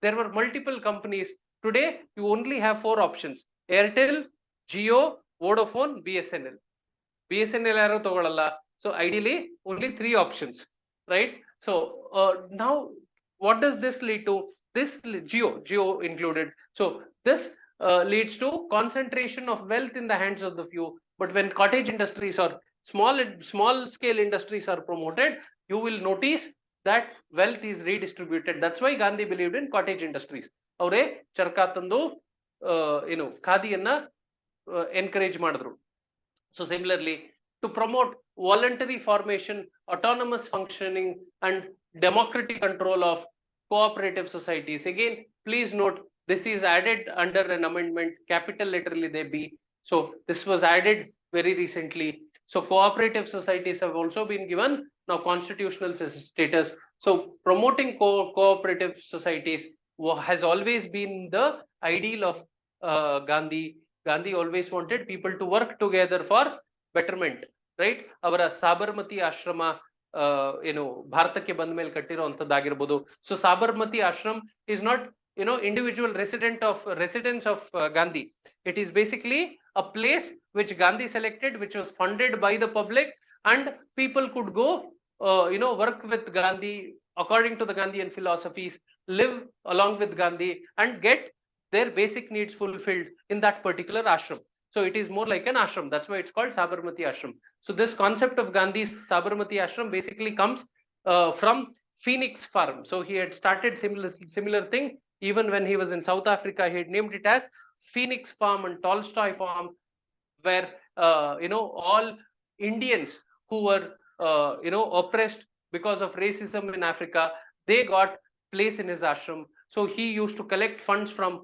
[SPEAKER 1] There were multiple companies. Today you only have 4 options: Airtel, Jio, Vodafone, BSNL. BSNL ಯಾರು ತಗೊಳ್ಳಲ್ಲ. So ideally only 3 options, right? So now what does this lead to? This Jio included. So this leads to concentration of wealth in the hands of the few. But when cottage industries or small scale industries are promoted, you will notice that wealth is redistributed. That's why Gandhi believed in cottage industries. ಅವರೇ ಚರ್ಕಾ ತಂದು ಖಾದಿಯನ್ನ encourage ಮಾಡಿದ್ರು. So similarly, to promote voluntary formation, autonomous functioning and democratic control of cooperative societies. Again, please note, this is added under an amendment, capital literally they be. So this was added very recently. So cooperative societies have also been given now constitutional status. So promoting cooperative societies has always been the ideal of Gandhi. Gandhi always wanted people to work together for betterment, right? ಅವರ ಸಾಬರ್ಮತಿ ಆಶ್ರಮ ಭಾರತಕ್ಕೆ ಬಂದ ಮೇಲೆ ಕಟ್ಟಿರುವಂತದ್ದಾಗಿರ್ಬೋದು. So Sabarmati Ashram is not individual residence of Gandhi. It is basically a place which Gandhi selected, which was funded by the public, and people could go work with Gandhi according to the Gandhian philosophies, live along with Gandhi and get their basic needs fulfilled in that particular ashram. So it is more like an ashram. That's why it's called Sabarmati Ashram. So this concept of Gandhi's Sabarmati Ashram basically comes from Phoenix Farm. So he had started similar thing even when he was in South Africa. He had named it as Phoenix Farm and Tolstoy Farm, where all Indians who were oppressed because of racism in Africa, they got place in his ashram. So he used to collect funds from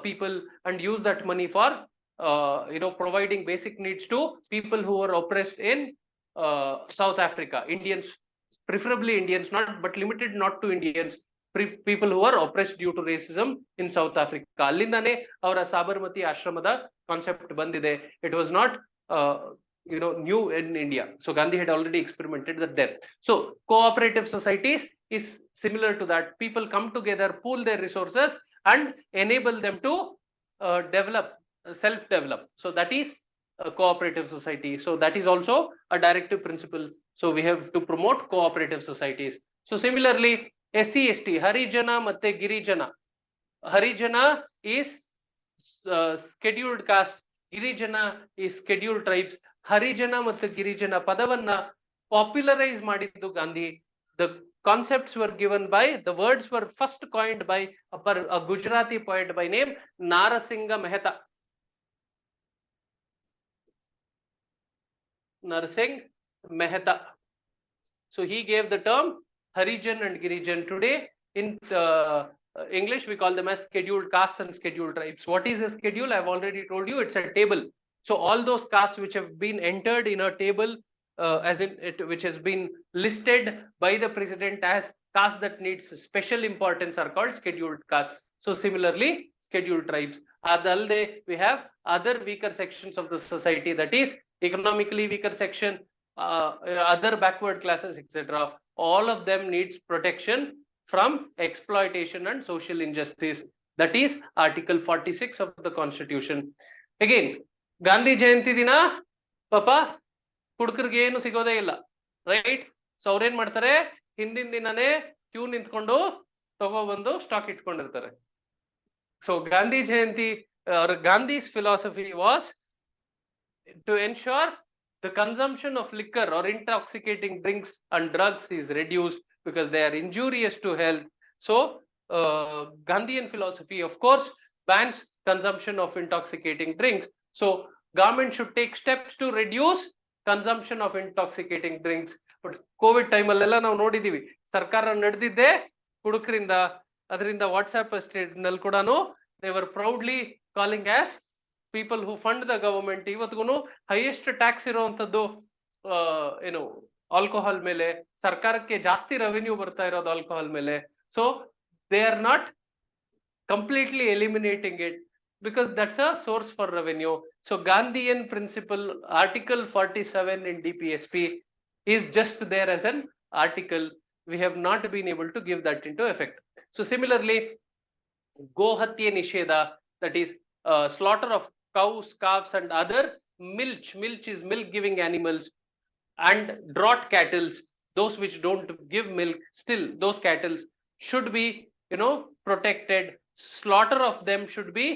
[SPEAKER 1] people and use that money for providing basic needs to people who were oppressed in South Africa. Indians, preferably Indians, but limited not to Indians, people who were oppressed due to racism in South Africa. ಅಲ್ಲಿಂದಾನೆ ಅವರ ಸಾಬರ್ಮತಿ ಆಶ್ರಮದ concept ಬಂದಿದೆ. It was not new in India. So Gandhi had already experimented that there. So cooperative societies is similar to that. People come together, pool their resources and enable them to self-develop. So that is a cooperative society. So that is also a directive principle. So we have to promote cooperative societies. So similarly, SC/ST, Harijana matte Girijana. Harijana is scheduled caste, Girijana is scheduled tribes. Harijana matte Girijana ಪದವನ್ನ popularize ಮಾಡಿದ್ದು Gandhi. The concepts were given by, the words were first coined by a Gujarati poet by name Narasingha Mehta. Narsingh Mehta. So he gave the term Harijan and Girijan. Today in English we call them as scheduled castes and scheduled tribes. What is a schedule? I've already told you, it's a table. So all those castes which have been entered in a table, which has been listed by the president as caste that needs special importance, are called scheduled castes. So similarly, scheduled tribes. Adalde, we have other weaker sections of the society, that is economically weaker section, other backward classes, etc. All of them needs protection from exploitation and social injustice. That is Article 46 of the Constitution. Again, Gandhi Jayanti Dina, Papa, ಕುಡುಕರಿಗೆ ಏನು ಸಿಗೋದೇ ಇಲ್ಲ, right? So ಅವ್ರೇನ್ ಮಾಡ್ತಾರೆ, ಹಿಂದಿನ ದಿನನೇ Q ನಿಂತ್ಕೊಂಡು ತಗೊಬಂದು stock ಇಟ್ಕೊಂಡಿರ್ತಾರೆ. So Gandhi Jayanti, Gandhi's philosophy was to ensure the consumption of liquor or intoxicating drinks and drugs is reduced because they are injurious to health. So Gandhian philosophy, of course, bans consumption of intoxicating drinks. So government should take steps to reduce consumption of intoxicating drinks. But COVID time ಅಲ್ಲೆಲ್ಲ ನಾವು ನೋಡಿದೀವಿ, ಸರ್ಕಾರ ನಡೆದಿದ್ದೆ ಕುಡುಕರಿಂದ. ಅದರಿಂದ WhatsApp ನಲ್ಲಿ ಕೂಡ they were proudly calling as people who fund the government. ಇವತ್ತಿಗೂ highest tax ಇರುವಂತದ್ದು ಏನು ಆಲ್ಕೋಹಾಲ್ ಮೇಲೆ, ಸರ್ಕಾರಕ್ಕೆ ಜಾಸ್ತಿ ರೆವೆನ್ಯೂ ಬರ್ತಾ ಇರೋದು ಆಲ್ಕೋಹಾಲ್ ಮೇಲೆ. So they are not completely eliminating it because that's a source for revenue. So Gandhian principle, Article 47 in DPSP is just there as an article. We have not been able to give that into effect. So similarly, Gohatya Nisheda, that is slaughter of cows, calves and other milch. Milch is milk giving animals, and draught cattle, those which don't give milk, still those cattle should be, protected. Slaughter of them should be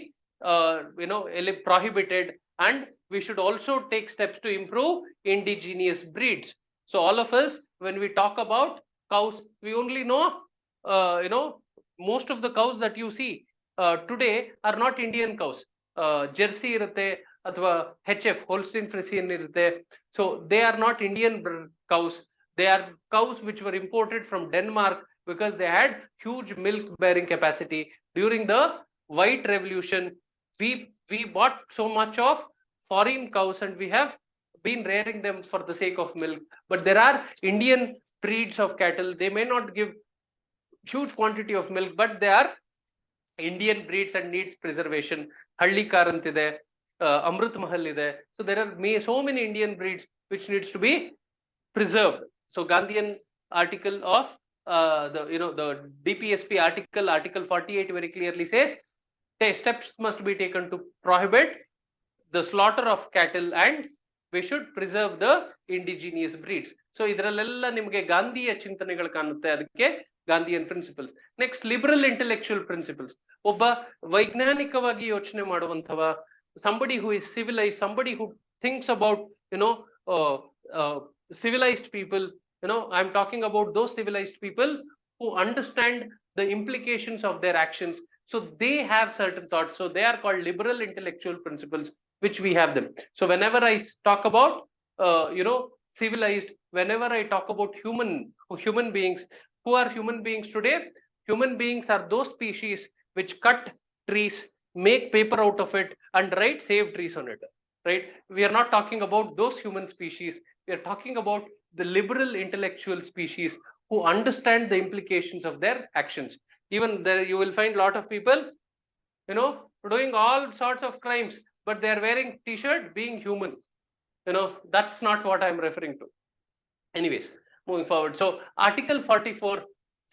[SPEAKER 1] prohibited, and we should also take steps to improve indigenous breeds. So all of us, when we talk about cows, we only know most of the cows that you see today are not Indian cows. Jersey irutte athwa HF, Holstein Friesian irutte. So they are not Indian cows. They are cows which were imported from Denmark because they had huge milk bearing capacity. During the White Revolution, we bought so much of foreign cows and we have been rearing them for the sake of milk. But there are Indian breeds of cattle. They may not give huge quantity of milk, but they are Indian breeds and needs preservation. Hallikar antide, Amrit Mahal ide. So there are so many Indian breeds which needs to be preserved. So Gandhian article of the DPSP article 48 very clearly says steps must be taken to prohibit the slaughter of cattle and we should preserve the indigenous breeds. So idralella nimge Gandhiya chintanegalu kanutte, adike Gandhian principles. Next, liberal intellectual principles. Obba vaignanikavagi yochane maduvantava, somebody who is civilized, somebody who thinks about civilized people. I'm talking about those civilized people who understand the implications of their actions. So they have certain thoughts. So they are called liberal intellectual principles, which we have them. So whenever I talk about civilized, whenever I talk about human beings, who are human beings today? Human beings are those species which cut trees, make paper out of it and write save trees on it, right? We are not talking about those human species. We are talking about the liberal intellectual species who understand the implications of their actions. Even there you will find a lot of people doing all sorts of crimes, but they are wearing t-shirt being human. That's not what I'm referring to. Anyways, moving forward. So Article 44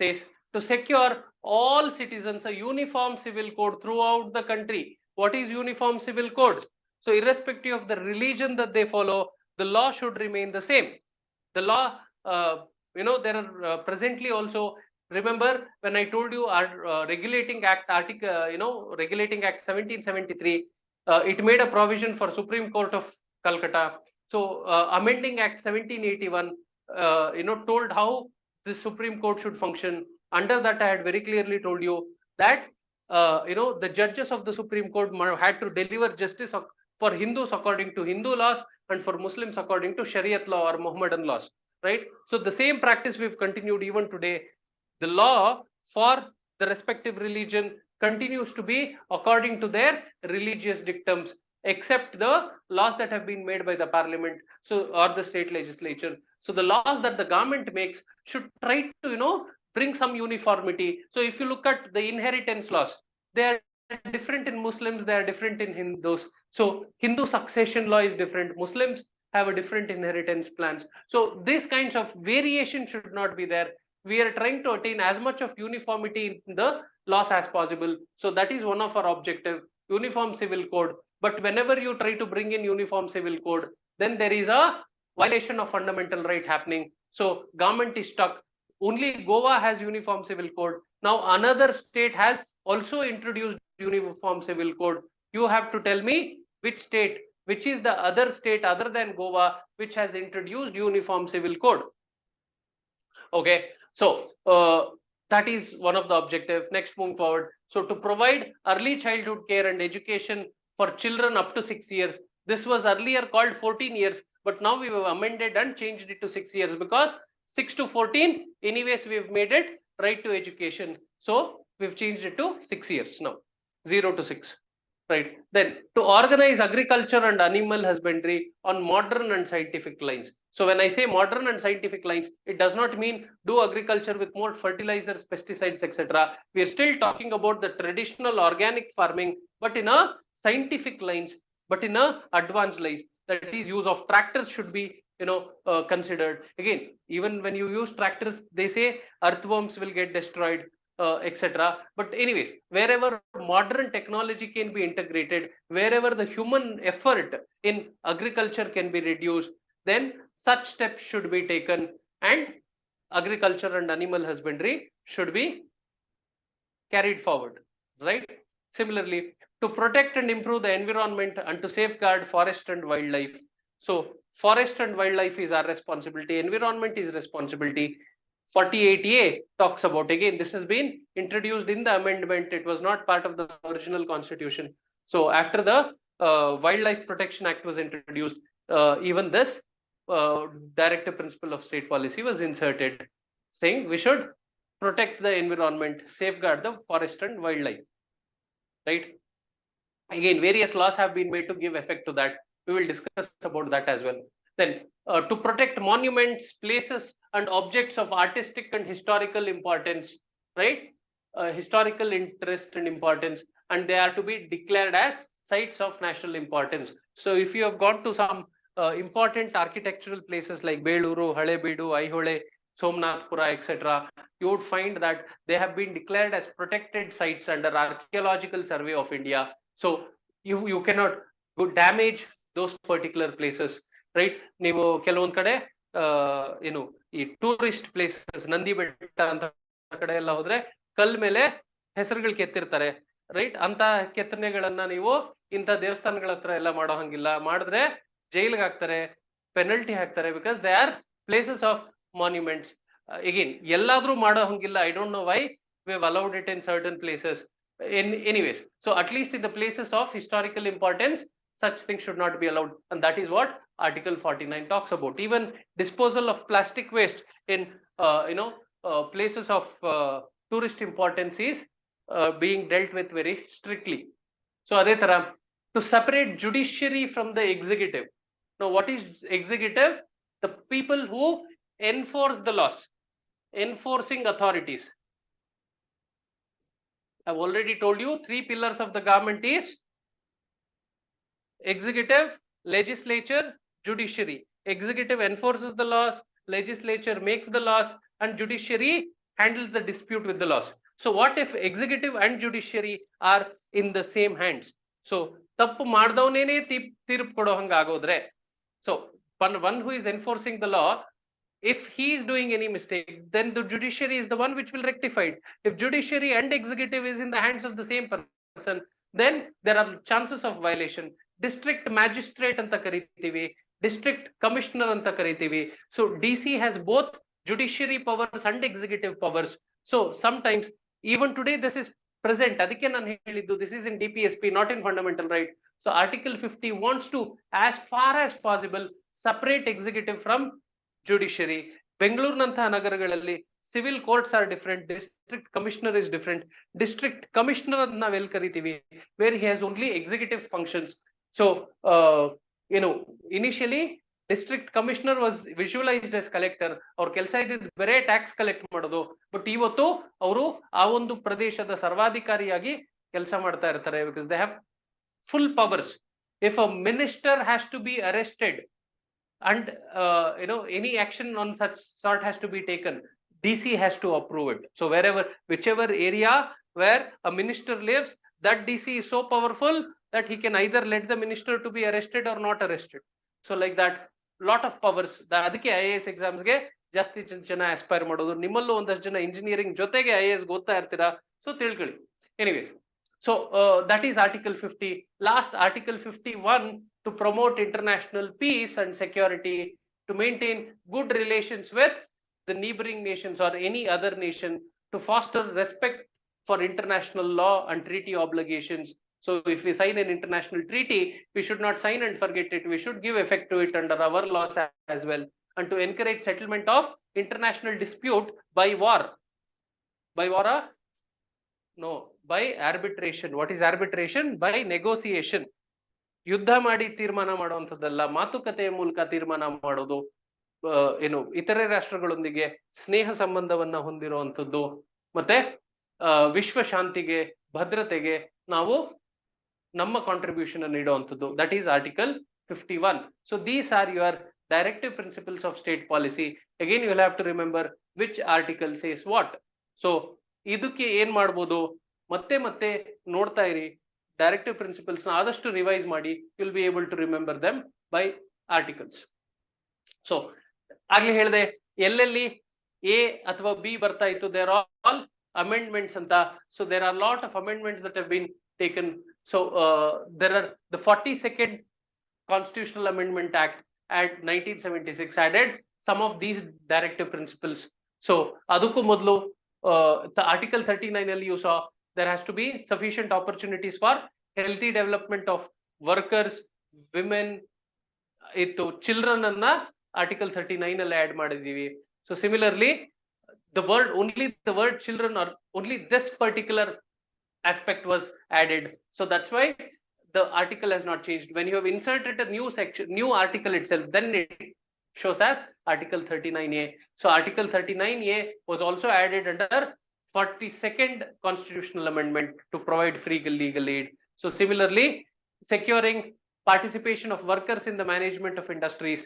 [SPEAKER 1] says to secure all citizens a uniform civil code throughout the country. What is uniform civil code? So irrespective of the religion that they follow, the law should remain the same. The law, there are presently also, remember when I told you our regulating act regulating act 1773, it made a provision for Supreme Court of Calcutta. So amending act 1781 told how the Supreme Court should function. Under that I had very clearly told you that the judges of the Supreme Court had to deliver justice for Hindus according to Hindu laws and for Muslims according to Shariat law or Mohammedan laws, right? So the same practice we've continued even today. The law for the respective religion continues to be according to their religious dictums, except the laws that have been made by the parliament, so or the state legislature. So the laws that the government makes should try to bring some uniformity. So if you look at the inheritance laws, they are different in Muslims, they are different in Hindus. So Hindu succession law is different. Muslims have a different inheritance plans. So these kinds of variation should not be there. We are trying to attain as much of uniformity in the laws as possible. So that is one of our objective, uniform civil code. But whenever you try to bring in uniform civil code, then there is a violation of fundamental right happening. So government is stuck. Only Goa has uniform civil code. Now another state has also introduced uniform civil code. You have to tell me which state, which is the other state other than Goa, which has introduced uniform civil code. Okay, so that is one of the objective. Next, moving forward. So to provide early childhood care and education for children up to 6 years. This was earlier called 14 years, but now we have amended and changed it to 6 years because 6 to 14, anyways, we've made it right to education. So we've changed it to 6 years now, 0 to 6. Right. Then to organize agriculture and animal husbandry on modern and scientific lines. So when I say modern and scientific lines, it does not mean do agriculture with more fertilizers, pesticides, etc. We are still talking about the traditional organic farming, but in a scientific lines, but in a advanced lines. That is, use of tractors should be considered. Again, even when you use tractors, they say earthworms will get destroyed, etc. But anyways, wherever modern technology can be integrated, wherever the human effort in agriculture can be reduced, then such steps should be taken, and agriculture and animal husbandry should be carried forward, right? Similarly, to protect and improve the environment and to safeguard forest and wildlife. So forest and wildlife is our responsibility, environment is responsibility. 48A talks about, again, this has been introduced in the amendment. It was not part of the original constitution. So after the Wildlife Protection Act was introduced, even this directive principle of state policy was inserted, saying we should protect the environment, safeguard the forest and wildlife, right? Again, various laws have been made to give effect to that. We will discuss about that as well. Then to protect monuments, places and objects of artistic and historical importance, right? Historical interest and importance, and they are to be declared as sites of national importance. So if you have gone to some important architectural places like Beluru, Halebeedu, Aihole, Somnathpura, etc., you would find that they have been declared as protected sites under Archaeological Survey of India. So you cannot go damage those particular places, right? ನೀವು ಕೆಲವೊಂದ್ ಕಡೆ ಏನು ಈ tourist places Nandi Betta ಅಂತ ಕಡೆ ಎಲ್ಲ ಹೋದ್ರೆ ಕಲ್ ಮೇಲೆ ಹೆಸರುಗಳು ಕೆತ್ತಿರ್ತಾರೆ, ರೈಟ್? ಅಂತ ಕೆತ್ತನೆಗಳನ್ನ ನೀವು ಇಂಥ ದೇವಸ್ಥಾನಗಳ ಹತ್ರ ಎಲ್ಲ ಮಾಡೋ ಹಂಗಿಲ್ಲ. ಮಾಡಿದ್ರೆ ಜೈಲ್ಗೆ ಹಾಕ್ತಾರೆ, ಪೆನಲ್ಟಿ ಹಾಕ್ತಾರೆ, because they are places of monuments. Again, ಎಲ್ಲಾದ್ರೂ ಮಾಡೋ ಹಂಗಿಲ್ಲ. I don't know why we have allowed it in certain places. Anyways, so at least in the places of historical importance, such things should not be allowed, and that is what Article 49 talks about. Even disposal of plastic waste in places of tourist importance is being dealt with very strictly. So adhe tara, to separate judiciary from the executive. Now what is executive? The people who enforce the laws, enforcing authorities. I've already told you 3 pillars of the government is executive, legislature, judiciary. Executive enforces the laws, legislature makes the laws, and judiciary handles the dispute with the laws. So what if executive and judiciary are in the same hands? So tappu madavnene tirpu kodo hanga agodre, so one who is enforcing the law, if he is doing any mistake, then the judiciary is the one which will rectify it. If judiciary and executive is in the hands of the same person, then there are chances of violation. District magistrate anta karitivi, district commissioner anta karitivi. So DC has both judiciary powers and executive powers. So sometimes, even today, this is present. Adike nan heliddu, this is in DPSP, not in fundamental right. So Article 50 wants to, as far as possible, separate executive from judiciary. Bengaluru ನಂತಹ ನಗರಗಳಲ್ಲಿ civil courts are different, district commissioner is different. District commissioner ಅಂತ ನಾವೆಲ್ಲಿ ಕರಿತೀವಿ, where he has only executive functions. So initially district commissioner was visualized as collector. ಅವ್ರ ಕೆಲಸ ಇದ್ದಿದ್ದು ಬೇರೆ tax collect ಮಾಡೋದು, ಬಟ್ ಇವತ್ತು ಅವರು ಆ ಒಂದು ಪ್ರದೇಶದ ಸರ್ವಾಧಿಕಾರಿಯಾಗಿ ಕೆಲಸ ಮಾಡ್ತಾ ಇರ್ತಾರೆ, because they have full powers. If a minister has to be arrested and any action on such sort has to be taken, DC has to approve it. So whichever area where a minister lives, that DC is so powerful that he can either let the minister to be arrested or not arrested. So like that, lot of powers. ಅದಕ್ಕೆ IAS exams ಗೆ ಜಾಸ್ತಿ ಜನ aspire ಮಾಡೋದು. ನಿಮ್ಮಲ್ಲೂ ಒಂದಷ್ಟು ಜನ engineering ಜೊತೆಗೆ IAS ಓದ್ತಾ ಇರ್ತೀರಾ, ಸೊ ತಿಳ್ಕೊಳ್ಳಿ. Anyways, so that is Article 50. Last, Article 51, to promote international peace and security, to maintain good relations with the neighboring nations or any other nation, to foster respect for international law and treaty obligations. So if we sign an international treaty, we should not sign and forget it. We should give effect to it under our laws as well. And to encourage settlement of international dispute by war. By war? No, by arbitration. What is arbitration? By negotiation. ಯುದ್ಧ ಮಾಡಿ ತೀರ್ಮಾನ ಮಾಡುವಂಥದ್ದಲ್ಲ, ಮಾತುಕತೆಯ ಮೂಲಕ ತೀರ್ಮಾನ ಮಾಡೋದು. ಇತರೆ ರಾಷ್ಟ್ರಗಳೊಂದಿಗೆ ಸ್ನೇಹ ಸಂಬಂಧವನ್ನ ಹೊಂದಿರುವಂಥದ್ದು, ಮತ್ತೆ ವಿಶ್ವ ಶಾಂತಿಗೆ, ಭದ್ರತೆಗೆ ನಾವು ನಮ್ಮ ಕಾಂಟ್ರಿಬ್ಯೂಷನ್ ಅನ್ನು ನೀಡುವಂಥದ್ದು. That is Article 51. So these are your directive principles of state policy. Again, you will have to remember which article says what. So ಇದಕ್ಕೆ ಏನ್ ಮಾಡ್ಬೋದು, ಮತ್ತೆ ಮತ್ತೆ ನೋಡ್ತಾ ಇರಿ. ಡೈರೆಕ್ಟಿವ್ ಪ್ರಿನ್ಸಿಪಲ್ಸ್ ನ ಆದಷ್ಟು ರಿವೈಸ್ ಮಾಡಿ. You will be able to remember them by articles. So ಆಗ್ಲೇ ಹೇಳಿದೆ, ಎಲ್ಲೆಲ್ಲಿ ಎ ಅಥವಾ ಬಿ ಬರ್ತಾ ಇತ್ತು, ದೇರ್ ಆಲ್ ಅಮೆಂಡ್ಮೆಂಟ್ಸ್ ಅಂತ. So there are lot of amendments that have been taken. So there are the 42nd Constitutional Amendment Act at 1976 added some of these directive principles. So ಅದಕ್ಕೂ ಮೊದಲು Article 39 ಅಲ್ಲಿ you saw there has to be sufficient opportunities for healthy development of workers, women, children ಅನ್ನ Article 39 ಅಲ್ಲಿ add ಮಾಡಿದೀವಿ. So similarly, only the word children, or only this particular aspect was added. So that's why the article has not changed. When you have inserted a new section, new article itself, then it shows as Article 39A. So Article 39A was also added under 42nd Constitutional Amendment to provide free legal aid. So similarly, securing participation of workers in the management of industries,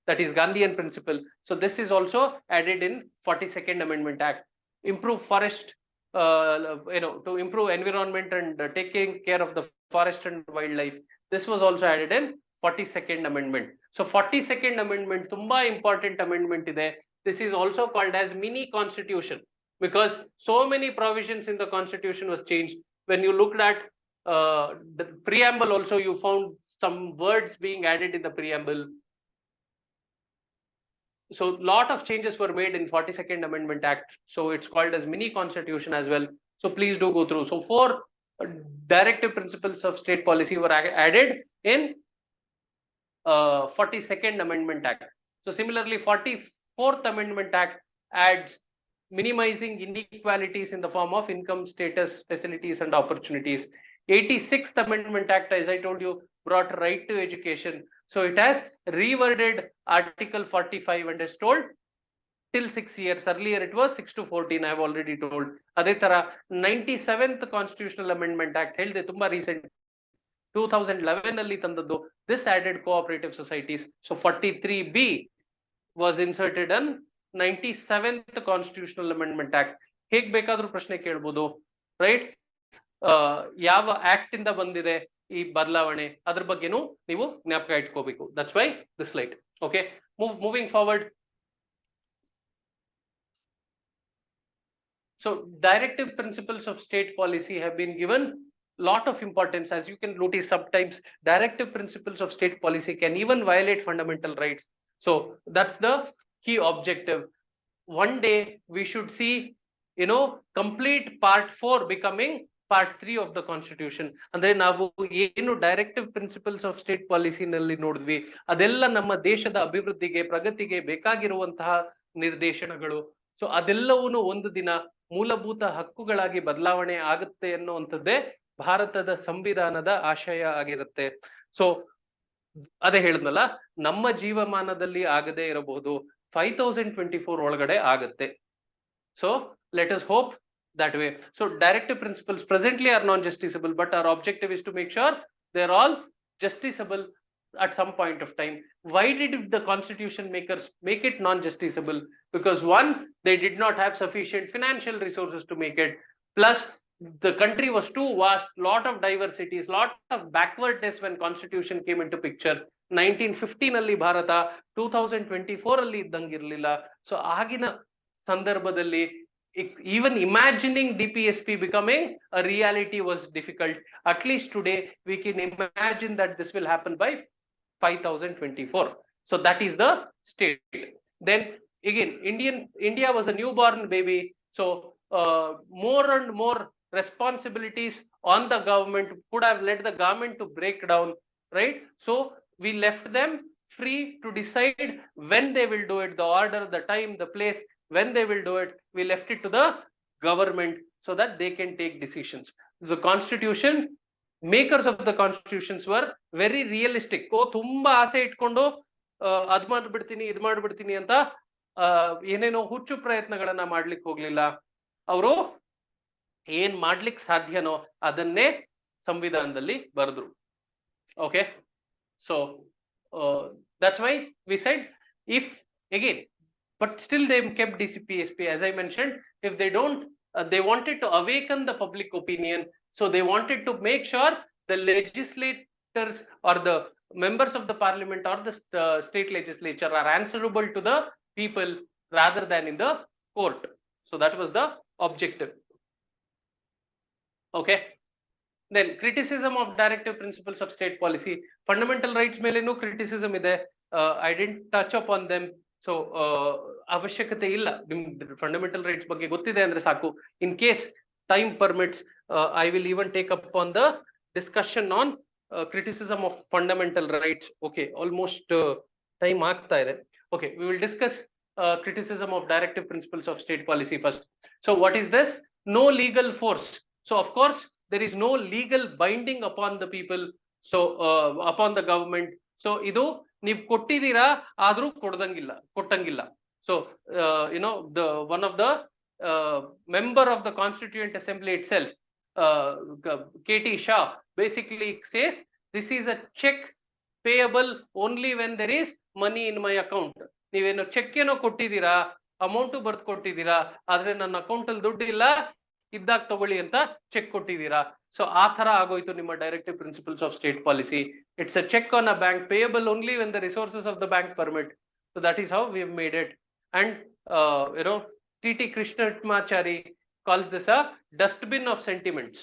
[SPEAKER 1] that is Gandhian principle. So this is also added in 42nd Amendment Act. Improve forest, to improve environment and taking care of the forest and wildlife. This was also added in 42nd Amendment. So 42nd Amendment ತುಂಬಾ important amendment ಇದೆ. This is also called as mini constitution, because so many provisions in the constitution was changed. When you looked at the preamble also, you found some words being added in the preamble. So lot of changes were made in 42nd Amendment Act. So it's called as mini constitution as well. So please do go through. So 4 directive principles of state policy were added in 42nd Amendment Act. So similarly, 44th Amendment Act adds minimizing inequalities in the form of income, status, facilities and opportunities. 86th Amendment Act, as I told you, brought right to education. So it has reworded Article 45 and is told till 6 years. Earlier it was 6 to 14. I have already told. Adhe tara 97th Constitutional Amendment Act helde tumba recent 2011 alli tandaddu. This added cooperative societies. So 43B was inserted in 97th Constitutional Amendment Act. ಹೇಗ್ ಬೇಕಾದ್ರೂ ಪ್ರಶ್ನೆ ಕೇಳಬಹುದು, right? ಯಾವ act ಇಂದ ಬಂದಿದೆ ಈ ಬದಲಾವಣೆ, ಅದ್ರ ಬಗ್ಗೆನೂ ನೀವು ಜ್ಞಾಪಕ ಇಟ್ಕೋಬೇಕು. That's why this slide. Okay, moving forward. So directive principles of state policy have been given lot of importance. As you can notice, sometimes directive principles of state policy can even violate fundamental rights. So that's the key objective. One day we should see, complete part 4 becoming part 3 of the constitution. ಅಂದ್ರೆ ನಾವು ಏನು directive principles of state policy ನಲ್ಲಿ ನೋಡಿದ್ವಿ, ಅದೆಲ್ಲ ನಮ್ಮ ದೇಶದ ಅಭಿವೃದ್ಧಿಗೆ, ಪ್ರಗತಿಗೆ ಬೇಕಾಗಿರುವಂತಹ ನಿರ್ದೇಶನಗಳು. ಸೊ ಅದೆಲ್ಲವೂ ಒಂದು ದಿನ ಮೂಲಭೂತ ಹಕ್ಕುಗಳಾಗಿ ಬದಲಾವಣೆ ಆಗುತ್ತೆ ಅನ್ನುವಂಥದ್ದೇ ಭಾರತದ ಸಂವಿಧಾನದ ಆಶಯ ಆಗಿರುತ್ತೆ. ಸೊ ಅದೇ ಹೇಳಿದ್ನಲ್ಲ, ನಮ್ಮ ಜೀವಮಾನದಲ್ಲಿ ಆಗದೆ ಇರಬಹುದು, 5024 ಒಳಗಡೆ ಆಗುತ್ತೆ. So let us hope that way. So directive principles presently are non-justiciable, but our objective is to make sure they're all justiciable at some point of time. Why did the constitution makers make it non-justiciable? Because one, they did not have sufficient financial resources to make it. Plus, the country was too vast, lot of diversities, lot of backwardness when constitution came into picture. 1915 ಅಲ್ಲಿ ಭಾರತ 2024 ಅಲ್ಲಿ ಇದ್ದಂಗಿರ್ಲಿಲ್ಲ. So ಆಗಿನ ಸಂದರ್ಭದಲ್ಲಿ even imagining DPSP becoming a reality was difficult. At least today we can imagine that this will happen by 5024. So that is the state. Then again, India was a newborn baby. So more and more responsibilities on the government could have led the government to break down, right? So we left them free to decide when they will do it, the order, the time, the place, when they will do it. We left it to the government so that they can take decisions. The constitution, makers of the constitutions were very realistic. ತುಂಬಾ ಆಸೆ ಇಟ್ಕೊಂಡು ಅದ್ ಮಾಡ್ಬಿಡ್ತೀನಿ ಇದ್ ಮಾಡ್ಬಿಡ್ತೀನಿ ಅಂತ ಏನೇನೋ ಹುಚ್ಚು ಪ್ರಯತ್ನಗಳನ್ನ ಮಾಡ್ಲಿಕ್ಕೆ ಹೋಗ್ಲಿಲ್ಲ. ಅವರು ಏನ್ ಮಾಡ್ಲಿಕ್ಕೆ ಸಾಧ್ಯನೋ ಅದನ್ನೇ ಸಂವಿಧಾನದಲ್ಲಿ ಬರೆದ್ರು. Okay, so that's why we said, if again, but still they kept DCPSP, as I mentioned. If they don't, they wanted to awaken the public opinion, so they wanted to make sure the legislators or the members of the parliament or the state legislature are answerable to the people rather than in the court. So that was the objective. Okay, then criticism of directive principles of state policy. Fundamental rights ಮೇಲೇನೂ criticism ಇದೆ. I didn't touch upon them. So ಅವಶ್ಯಕತೆ ಇಲ್ಲ, ನಿಮ್ಗೆ fundamental rights ಬಗ್ಗೆ ಗೊತ್ತಿದೆ ಅಂದ್ರೆ ಸಾಕು. In case time permits, I will even take up on the discussion on criticism of fundamental rights. Okay, almost time ಆಗ್ತಾ ಇದೆ. Okay, we will discuss criticism of directive principles of state policy first. So what is this? No legal force. So of course there is no legal binding upon the people, so upon the government. So ಇದು ನೀವು ಕೊಟ್ಟಿದ್ದೀರಾ ಆದ್ರೂ ಕೊಟ್ಟಂಗಿಲ್ಲ. So the one of the member of the Constituent Assembly itself, KT Shah, basically says this is a check payable only when there is money in my account. ನೀವೇನೋ check ಏನೋ ಕೊಟ್ಟಿದ್ದೀರಾ, amount ಬರ್ದು ಕೊಟ್ಟಿದ್ದೀರಾ, ಆದ್ರೆ ನನ್ನ ಅಕೌಂಟ್ ಅಲ್ಲಿ ದುಡ್ಡಿಲ್ಲ, ಇದ್ದಾಗ ತಗೊಳ್ಳಿ ಅಂತ ಚೆಕ್ ಕೊಟ್ಟಿದ್ದೀರಾ. ಸೊ ಆ ತರ ಆಗೋಯ್ತು ನಿಮ್ಮ directive principles of state policy. It's a check on a bank payable only when the resources of the bank permit. So that is how we have made it. And TT Krishnamachari calls this a dustbin of sentiments.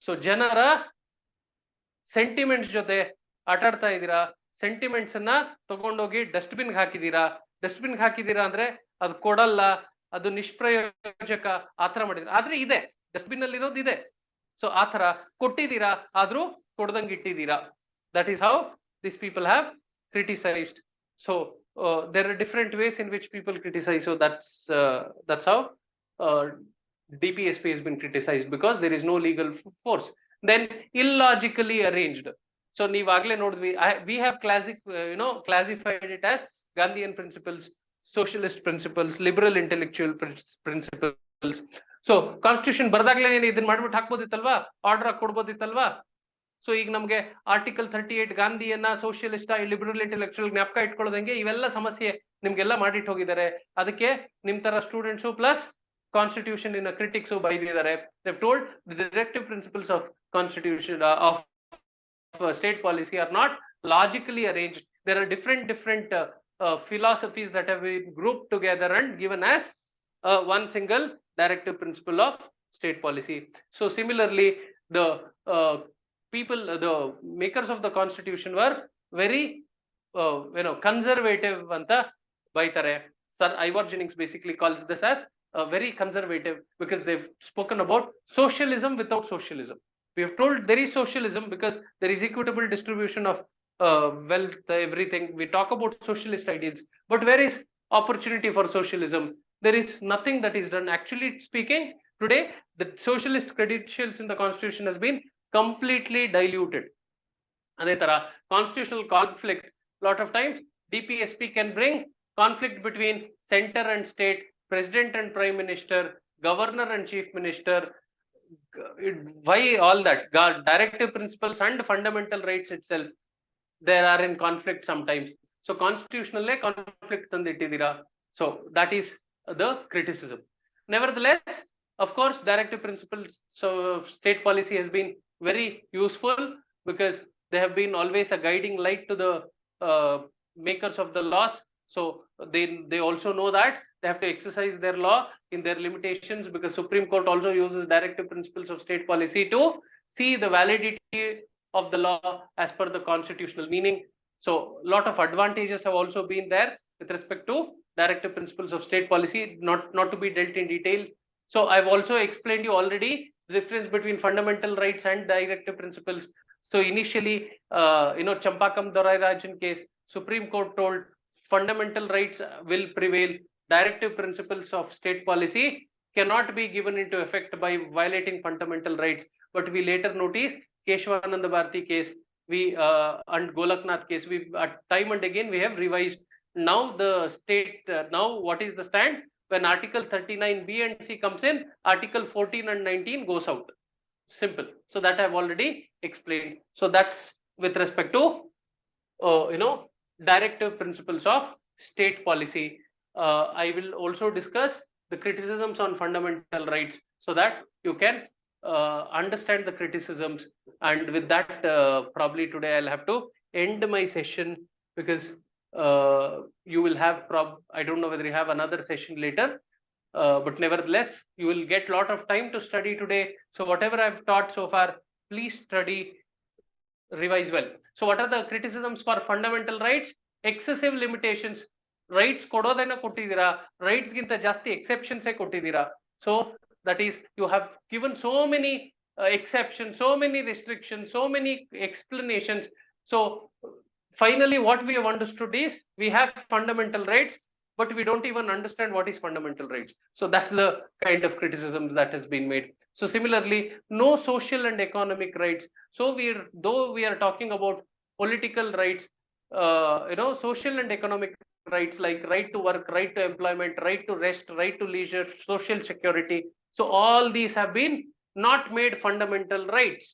[SPEAKER 1] So ಜನರ sentiments ಜೊತೆ ಆಟಾಡ್ತಾ ಇದ್ದೀರಾ, sentiments ಅನ್ನ ತಗೊಂಡೋಗಿ dustbin ಹಾಕಿದೀರಾ ಅಂದ್ರೆ ಅದು ಕೊಡಲ್ಲ, ಅದು ನಿಷ್ಪ್ರಯೋಜಕ, ಆತರ ಮಾಡಿದ್ರೆ. ಆದ್ರೆ ಇದೆ, ಡಸ್ಟ್ಬಿನ್ ಅಲ್ಲಿ ಇರೋದು ಇದೆ. ಸೊ ಆತರ ಕೊಟ್ಟಿದ್ದೀರಾ ಆದ್ರೂ ಕೊಡ್ದಂಗೆ ಇಟ್ಟಿದ್ದೀರಾ. That is how this people have criticised. So there are different ways in which people criticize. So that's how DPSP has been criticized, because there is no legal force. Then illogically arranged. So ನೀವಾಗ್ಲೇ ನೋಡಿದ್ವಿ, we have classified it as Gandhian principles, socialist principles, liberal intellectual principles. So constitution ಬರ್ದಾಗ್ಲೇ ಇದನ್ನ ಮಾಡ್ಬಿಟ್ಟು ಹಾಕ್ಬೋದಿತ್ತಲ್ವಾ, order ಕೊಡ್ಬೋದಿತ್ತಲ್ವಾ. So ಈಗ ನಮ್ಗೆ article 38 Gandhian socialist, liberal intellectual ಜ್ಞಾಪಕ ಇಟ್ಕೊಳ್ಳೋದಂಗೆ ಇವೆಲ್ಲ ಸಮಸ್ಯೆ ನಿಮ್ಗೆಲ್ಲ ಮಾಡಿಟ್ಟು ಹೋಗಿದ್ದಾರೆ. ಅದಕ್ಕೆ ನಿಮ್ ತರ students plus constitution in critics ಬೈದಿದ್ದಾರೆ. They've told the directive principles of constitution of state policy are not logically arranged. There are different philosophies that have been grouped together and given as one single directive principle of state policy. So similarly, the the makers of the constitution were very conservative anta baitare. Sir Ivor Jennings basically calls this as very conservative, because they've spoken about socialism without socialism. We have told there is socialism because there is equitable distribution of wealth, everything. We talk about socialist ideals, but where is opportunity for socialism? There is nothing that is done. Actually speaking, today the socialist credentials in the constitution has been completely diluted. ಅದೇ ತರ constitutional conflict, lot of times DPSP can bring conflict between center and state, president and prime minister, governor and chief minister, why all that? Directive principles and fundamental rights itself, there are in conflict sometimes. So constitutionally conflict tanditidira. So that is the criticism. Nevertheless, of course, directive principles, so state policy has been very useful because they have been always a guiding light to the makers of the laws. So they also know that they have to exercise their law in their limitations, because Supreme Court also uses directive principles of state policy to see the validity of the law as per the constitutional meaning. So a lot of advantages have also been there with respect to directive principles of state policy, not to be dealt in detail. So I've also explained you already the difference between fundamental rights and directive principles. So initially, Champakam Dorai Rajan case, Supreme Court told fundamental rights will prevail. Directive principles of state policy cannot be given into effect by violating fundamental rights. But we later notice Keshavananda Bharati case, and Golaknath case, we time and again we have revised. Now the state, now what is the stand? When Article 39B and C comes in, Article 14 and 19 goes out. Simple. So that I've already explained. So that's with respect to directive principles of state policy. I will also discuss the criticisms on fundamental rights so that you can understand the criticisms. And with that, probably today I'll have to end my session, because you will have I don't know whether you have another session later, but nevertheless you will get a lot of time to study today. So whatever I've taught so far, please study, revise well. So what are the criticisms for fundamental rights? Excessive limitations. Rights ಕೊಡೋದನ್ನ ಕೊಟ್ಟಿದ್ದೀರಾ, rights ಗಿಂತ ಜಾಸ್ತಿ exceptions ಕೊಟ್ಟಿದ್ದೀರಾ. So that is, you have given so many exceptions, so many restrictions, so many explanations. So finally what we have understood is we have fundamental rights, but we don't even understand what is fundamental rights. So that's the kind of criticisms that has been made. So similarly, no social and economic rights. So though we are talking about political rights, social and economic rights like right to work, right to employment, right to rest, right to leisure, social security. So all these have been not made fundamental rights.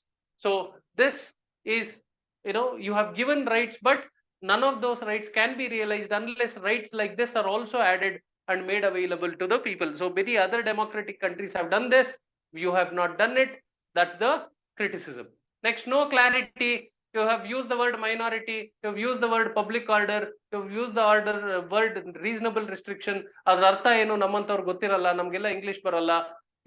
[SPEAKER 1] So this is, you have given rights, but none of those rights can be realized unless rights like this are also added and made available to the people. So many other democratic countries have done this. You have not done it. That's the criticism. Next, no clarity. You have used the word minority, you have used the word public order, you have used the word reasonable restriction. ಅದರ ಅರ್ಥ ಏನು ನಮ್ಮಂತವ್ರು ಗೊತ್ತಿರಲ್ಲ, ನಮ್ಗೆಲ್ಲ English ಬರಲ್ಲ,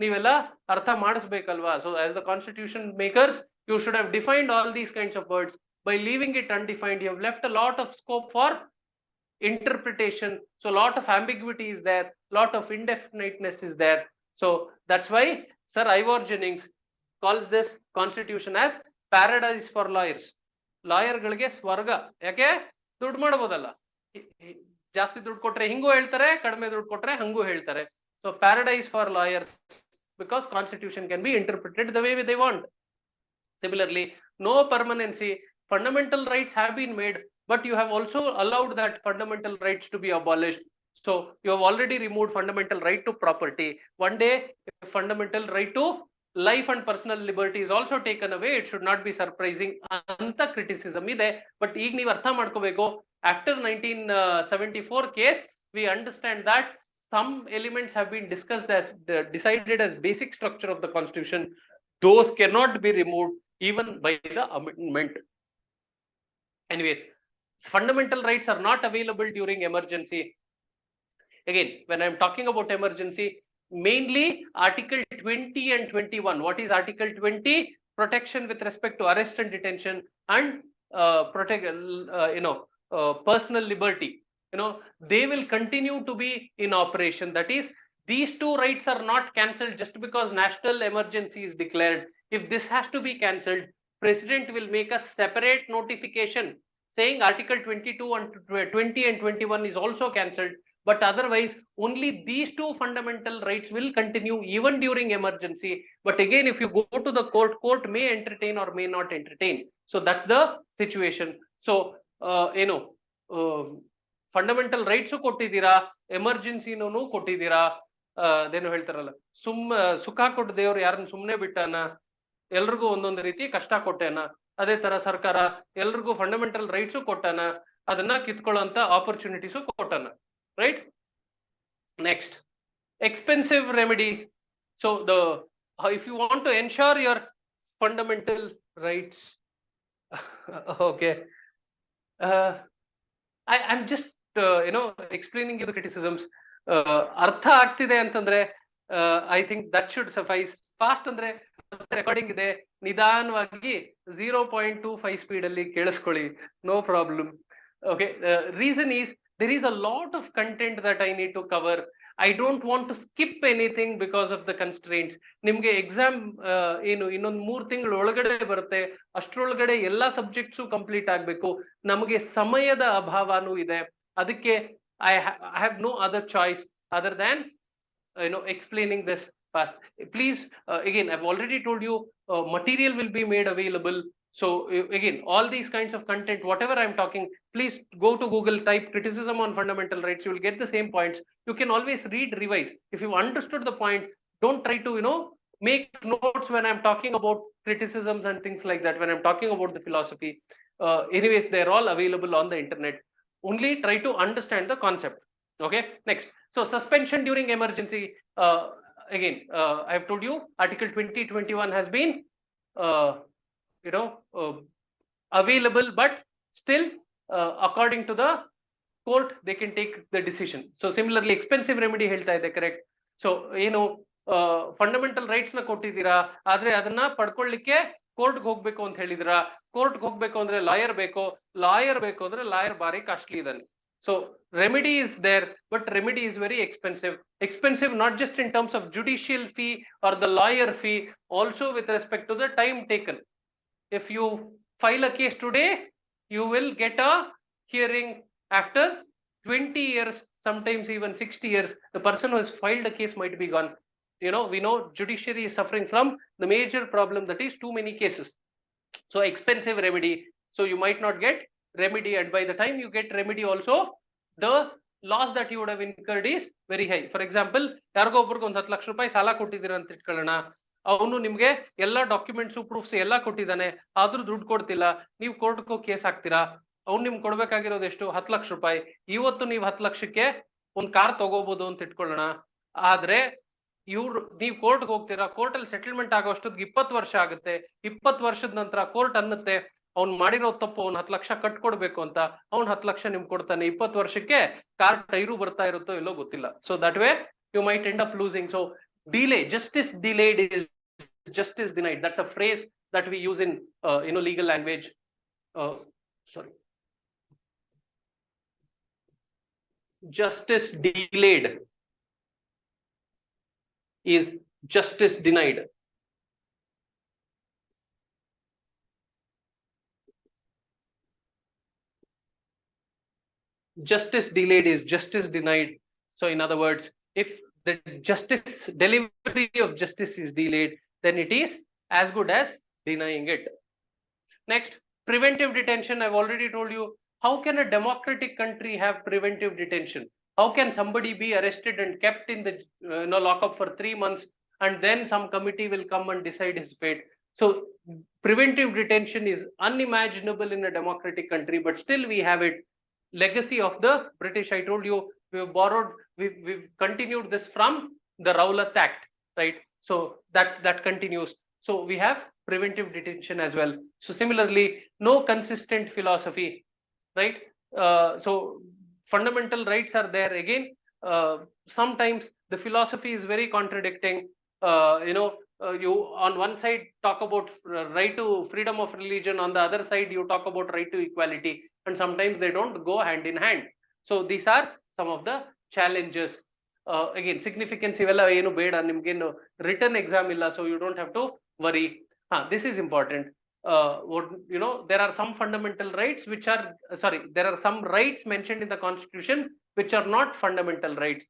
[SPEAKER 1] ನೀವೆಲ್ಲ ಅರ್ಥ ಮಾಡಿಸ್ಬೇಕಲ್ವಾ. So as the constitution makers, you should have defined all these kinds of words. By leaving it undefined, you have left a lot of scope for interpretation. So a lot of ambiguity is there, lot of indefiniteness is there. So that's why Sir Ivor Jennings calls this constitution as paradise for lawyers. Lawyer ಗಳಿಗೆ ಸ್ವರ್ಗ. ಯಾಕೆ? ದುಡ್ಡು ಮಾಡಬಹುದಲ್ಲ, ಜಾಸ್ತಿ ದುಡ್ಡು ಕೊಟ್ರೆ ಹಿಂಗೂ ಹೇಳ್ತಾರೆ, ಕಡಿಮೆ ದುಡ್ಡು ಕೊಟ್ರೆ ಹಂಗೂ ಹೇಳ್ತಾರೆ. So paradise for lawyers, because constitution can be interpreted the way they want. Similarly, no permanency. Fundamental rights have been made, but you have also allowed that fundamental rights to be abolished. So you have already removed fundamental right to property. One day, fundamental right to life and personal liberty is also taken away. It should not be surprising. Anta criticism ide, but ಈಗ ನೀವು ಅರ್ಥ ಮಾಡ್ಕೋಬೇಕು, after 1974 case, we understand that some elements have been discussed as decided as basic structure of the constitution. Those cannot be removed even by the amendment. Anyways, fundamental rights are not available during emergency. Again, when I'm talking about emergency, mainly Article 20 and 21. What is Article 20? Protection with respect to arrest and detention, and personal liberty. They will continue to be in operation. That is, these two rights are not cancelled just because national emergency is declared. If this has to be cancelled, President will make a separate notification saying Article 22 and 20 and 21 is also cancelled. But otherwise, only these two fundamental rights will continue even during emergency. But again, if you go to the court may entertain or may not entertain. So that's the situation. So fundamental rights ಕೊಟ್ಟಿದ್ದೀರಾ, ಎಮರ್ಜೆನ್ಸಿನೂ ಕೊಟ್ಟಿದ್ದೀರಾ, ಅದೇನು ಹೇಳ್ತಾರಲ್ಲ, ಸುಖ ಕೊಟ್ಟು ದೇವ್ರು ಯಾರನ್ನ ಸುಮ್ನೆ ಬಿಟ್ಟಾನ, ಎಲ್ರಿಗೂ ಒಂದೊಂದು ರೀತಿ ಕಷ್ಟ ಕೊಟ್ಟೇನ, ಅದೇ ತರ ಸರ್ಕಾರ ಎಲ್ರಿಗೂ ಫಂಡಮೆಂಟಲ್ ರೈಟ್ಸು ಕೊಟ್ಟಾನ, ಅದನ್ನ ಕಿತ್ಕೊಳ್ಳೋಂತ ಆಪರ್ಚುನಿಟೀಸು ಕೊಟ್ಟಾನ, right. Next, expensive remedy. So if you want to ensure your fundamental rights, okay, I'm just explaining you the criticisms. ಅರ್ಥ ಆಗ್ತಿದೆ ಅಂತಂದ್ರೆ I think that should suffice. Fast ಅಂದ್ರೆ ರೆಕಾರ್ಡಿಂಗ್ ಇದೆ, ನಿಧಾನವಾಗಿ 0.25 ಸ್ಪೀಡ್ ಅಲ್ಲಿ ಕೇಳಿಸ್ಕೊಳ್ಳಿ, no problem. Okay, reason is there is a lot of content that I need to cover. I don't want to skip anything because of the constraints. ನಿಮ್ಗೆ exam ಏನು ಇನ್ನೊಂದು 3 ತಿಂಗಳ ಒಳಗಡೆ ಬರುತ್ತೆ, ಅಷ್ಟರೊಳಗಡೆ ಎಲ್ಲಾ ಸಬ್ಜೆಕ್ಟ್ಸು ಕಂಪ್ಲೀಟ್ ಆಗ್ಬೇಕು, ನಮಗೆ ಸಮಯದ ಅಭಾವನೂ ಇದೆ. ಅದಕ್ಕೆ I have no other choice other than explaining this fast. Please, again, I've already told you, material will be made available. So again, all these kinds of content, whatever I'm talking, please go to Google, type criticism on fundamental rights, you will get the same points. You can always read, revise. If you understood the point, don't try to make notes when I'm talking about criticisms and things like that, when I'm talking about the philosophy. Anyways, they're all available on the internet. Only try to understand the concept. Okay, next. So suspension during emergency, again, I've told you article 2021 has been available, but still, according to the court, they can take the decision. So similarly, expensive remedy ಹೇಳ್ತಾ ಇದೆ, correct. So fundamental rights ನ ಕೊಟ್ಟಿದ್ದೀರಾ, ಆದ್ರೆ ಅದನ್ನ ಪಡ್ಕೊಳ್ಳಿಕ್ಕೆ ಕೋರ್ಟ್ಗೆ ಹೋಗ್ಬೇಕು ಅಂತ ಹೇಳಿದಿರಾ. ಕೋರ್ಟ್ಗೆ ಹೋಗ್ಬೇಕು ಅಂದ್ರೆ ಲಾಯರ್ ಬೇಕು, ಅಂದ್ರೆ ಲಾಯರ್ ಬಾರಿ ಕಾಸ್ಟ್ಲಿ ಇದ್ದಾನೆ. So remedy is there, but remedy is very expensive. Expensive not just in terms of judicial fee or the lawyer fee, also with respect to the time taken. If you file a case today, you will get a hearing after 20 years, sometimes even 60 years. The person who has filed a case might be gone. We know judiciary is suffering from the major problem, that is too many cases. So expensive remedy. So you might not get remedy, and by the time you get remedy also, the loss that you would have incurred is very high. For example, ಯಾರಿಗೋ ಒಬ್ರಿಗೆ 10 ಲಕ್ಷ ರೂಪಾಯಿ ಸಾಲ ಕೊಟ್ಟಿದ್ದೀರಾ ಅಂತ ಇಟ್ಕೊಳ್ಳೋಣ, ಅವನು ನಿಮ್ಗೆ ಎಲ್ಲಾ ಡಾಕ್ಯುಮೆಂಟ್ಸ್ ಪ್ರೂಫ್ಸ್ ಎಲ್ಲಾ ಕೊಟ್ಟಿದ್ದಾನೆ, ಆದ್ರೂ ದುಡ್ಡು ಕೊಡ್ತಿಲ್ಲ, ನೀವು ಕೋರ್ಟ್ಗೆ ಕೇಸ್ ಹಾಕ್ತೀರಾ. ಅವ್ನು ನಿಮ್ಗೆ ಕೊಡ್ಬೇಕಾಗಿರೋದು ಎಷ್ಟು? 10 ಲಕ್ಷ ರೂಪಾಯಿ. ಇವತ್ತು ನೀವು 10 ಲಕ್ಷಕ್ಕೆ ಒಂದ್ ಕಾರ್ ತಗೋಬಹುದು ಅಂತ ಇಟ್ಕೊಳ್ಳೋಣ. ಆದ್ರೆ ನೀವು ಕೋರ್ಟ್ಗೆ ಹೋಗ್ತೀರಾ, ಕೋರ್ಟ್ ಅಲ್ಲಿ ಸೆಟಲ್ಮೆಂಟ್ ಆಗೋ ಅಷ್ಟೊತ್ತಿಗೆ 20 ವರ್ಷ ಆಗುತ್ತೆ. 20 ವರ್ಷದ ನಂತರ ಕೋರ್ಟ್ ಅನ್ನತ್ತೆ ಅವ್ನು ಮಾಡಿರೋ ತಪ್ಪು, ಅವ್ನು 10 ಲಕ್ಷ ಕಟ್ಕೊಡ್ಬೇಕು ಅಂತ. ಅವ್ನು 10 ಲಕ್ಷ ನಿಮ್ಗೆ ಕೊಡ್ತಾನೆ, 20 ವರ್ಷಕ್ಕೆ ಕಾರ್ ಟೈರು ಬರ್ತಾ ಇರುತ್ತೋ ಇಲ್ಲೋ ಗೊತ್ತಿಲ್ಲ. So that way you might end up losing. So delay, justice delayed is justice denied. That's a phrase that we use in legal language. Sorry, justice delayed is justice denied. Justice delayed is justice denied. So in other words, if the delivery of justice is delayed, then it is as good as denying it. Next, preventive detention. I've already told you, how can a democratic country have preventive detention? How can somebody be arrested and kept in the lockup for 3 months, and then some committee will come and decide his fate? So preventive detention is unimaginable in a democratic country, but still we have it. Legacy of the British, I told you, we've continued this from the Rowlatt Act, right? So that continues. So we have preventive detention as well. So similarly, no consistent philosophy, right? So fundamental rights are there. Again, sometimes the philosophy is very contradicting. You on one side talk about right to freedom of religion, on the other side you talk about right to equality, and sometimes they don't go hand in hand. So these are some of the challenges. Again, significance ivella enu beda, nimge written exam illa, so you don't have to worry. This is important. There are some fundamental rights which are there are some rights mentioned in the constitution which are not fundamental rights.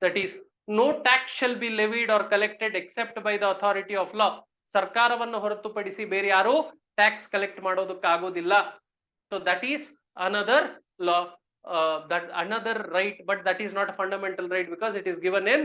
[SPEAKER 1] That is, no tax shall be levied or collected except by the authority of law. ಸರ್ಕಾರವನ್ನು ಹೊರತುಪಡಿಸಿ ಬೇರೆ ಯಾರು tax collect ಮಾಡೋದಕ್ಕೆ ಆಗೋದಿಲ್ಲ. So that is another law, that another right, but that is not a fundamental right because it is given in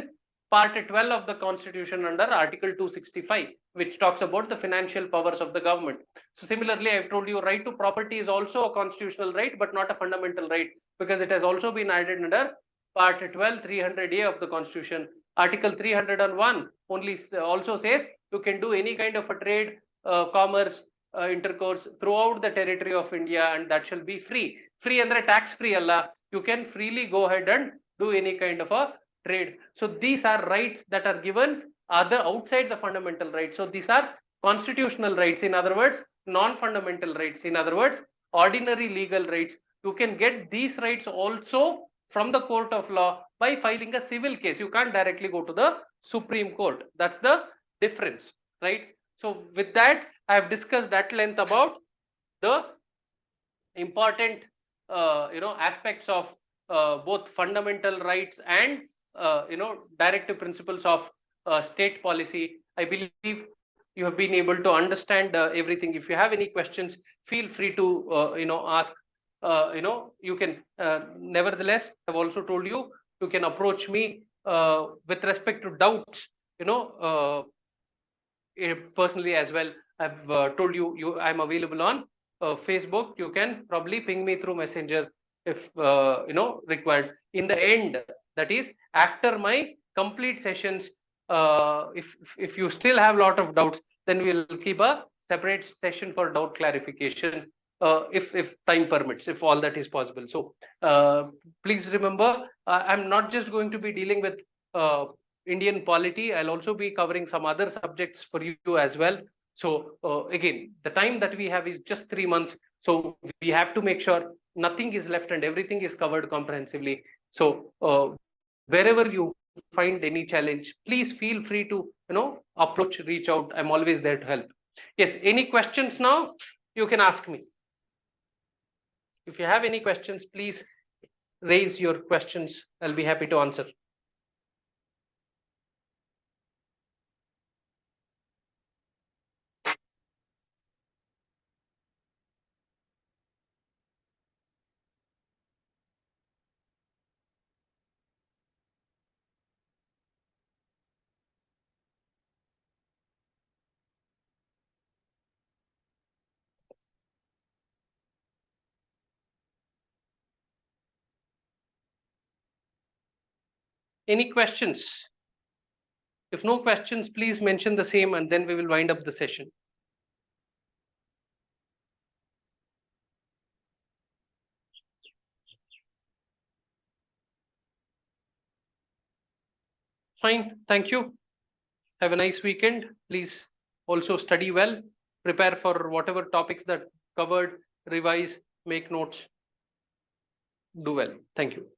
[SPEAKER 1] Part 12 of the Constitution under Article 265, which talks about the financial powers of the government. So similarly, I've told you right to property is also a constitutional right, but not a fundamental right, because it has also been added under Part 12, 300A of the Constitution. Article 301 only also says you can do any kind of a trade, commerce, intercourse throughout the territory of India, and that shall be free. Free andre tax free alla. You can freely go ahead and do any kind of a trade. So these are rights that are given other outside the fundamental rights. So these are constitutional rights. In other words, non-fundamental rights. In other words, ordinary legal rights. You can get these rights also from the court of law by filing a civil case. You can't directly go to the Supreme Court. That's the difference, right? So with that, I have discussed at length about the important aspects of both fundamental rights and directive principles of state policy. I believe you have been able to understand everything. If you have any questions, feel free to ask. You can nevertheless, I've also told you, you can approach me with respect to doubts, personally as well. I've told you I'm available on Facebook. You can probably ping me through Messenger if required. In the end, that is after my complete sessions, if you still have a lot of doubts, then we'll keep a separate session for doubt clarification, if time permits, if all that is possible. So please remember, I'm not just going to be dealing with Indian polity. I'll also be covering some other subjects for you as well. So again, the time that we have is just 3 months. So we have to make sure nothing is left and everything is covered comprehensively. So wherever you find any challenge, please feel free to approach, reach out. I'm always there to help. Yes, any questions now? You can ask me. If you have any questions, please raise your questions. I'll be happy to answer. Any questions? If no questions, please mention the same and then we will wind up the session. Fine. Thank you. Have a nice weekend. Please also study well. Prepare for whatever topics that covered, revise, make notes. Do well. Thank you.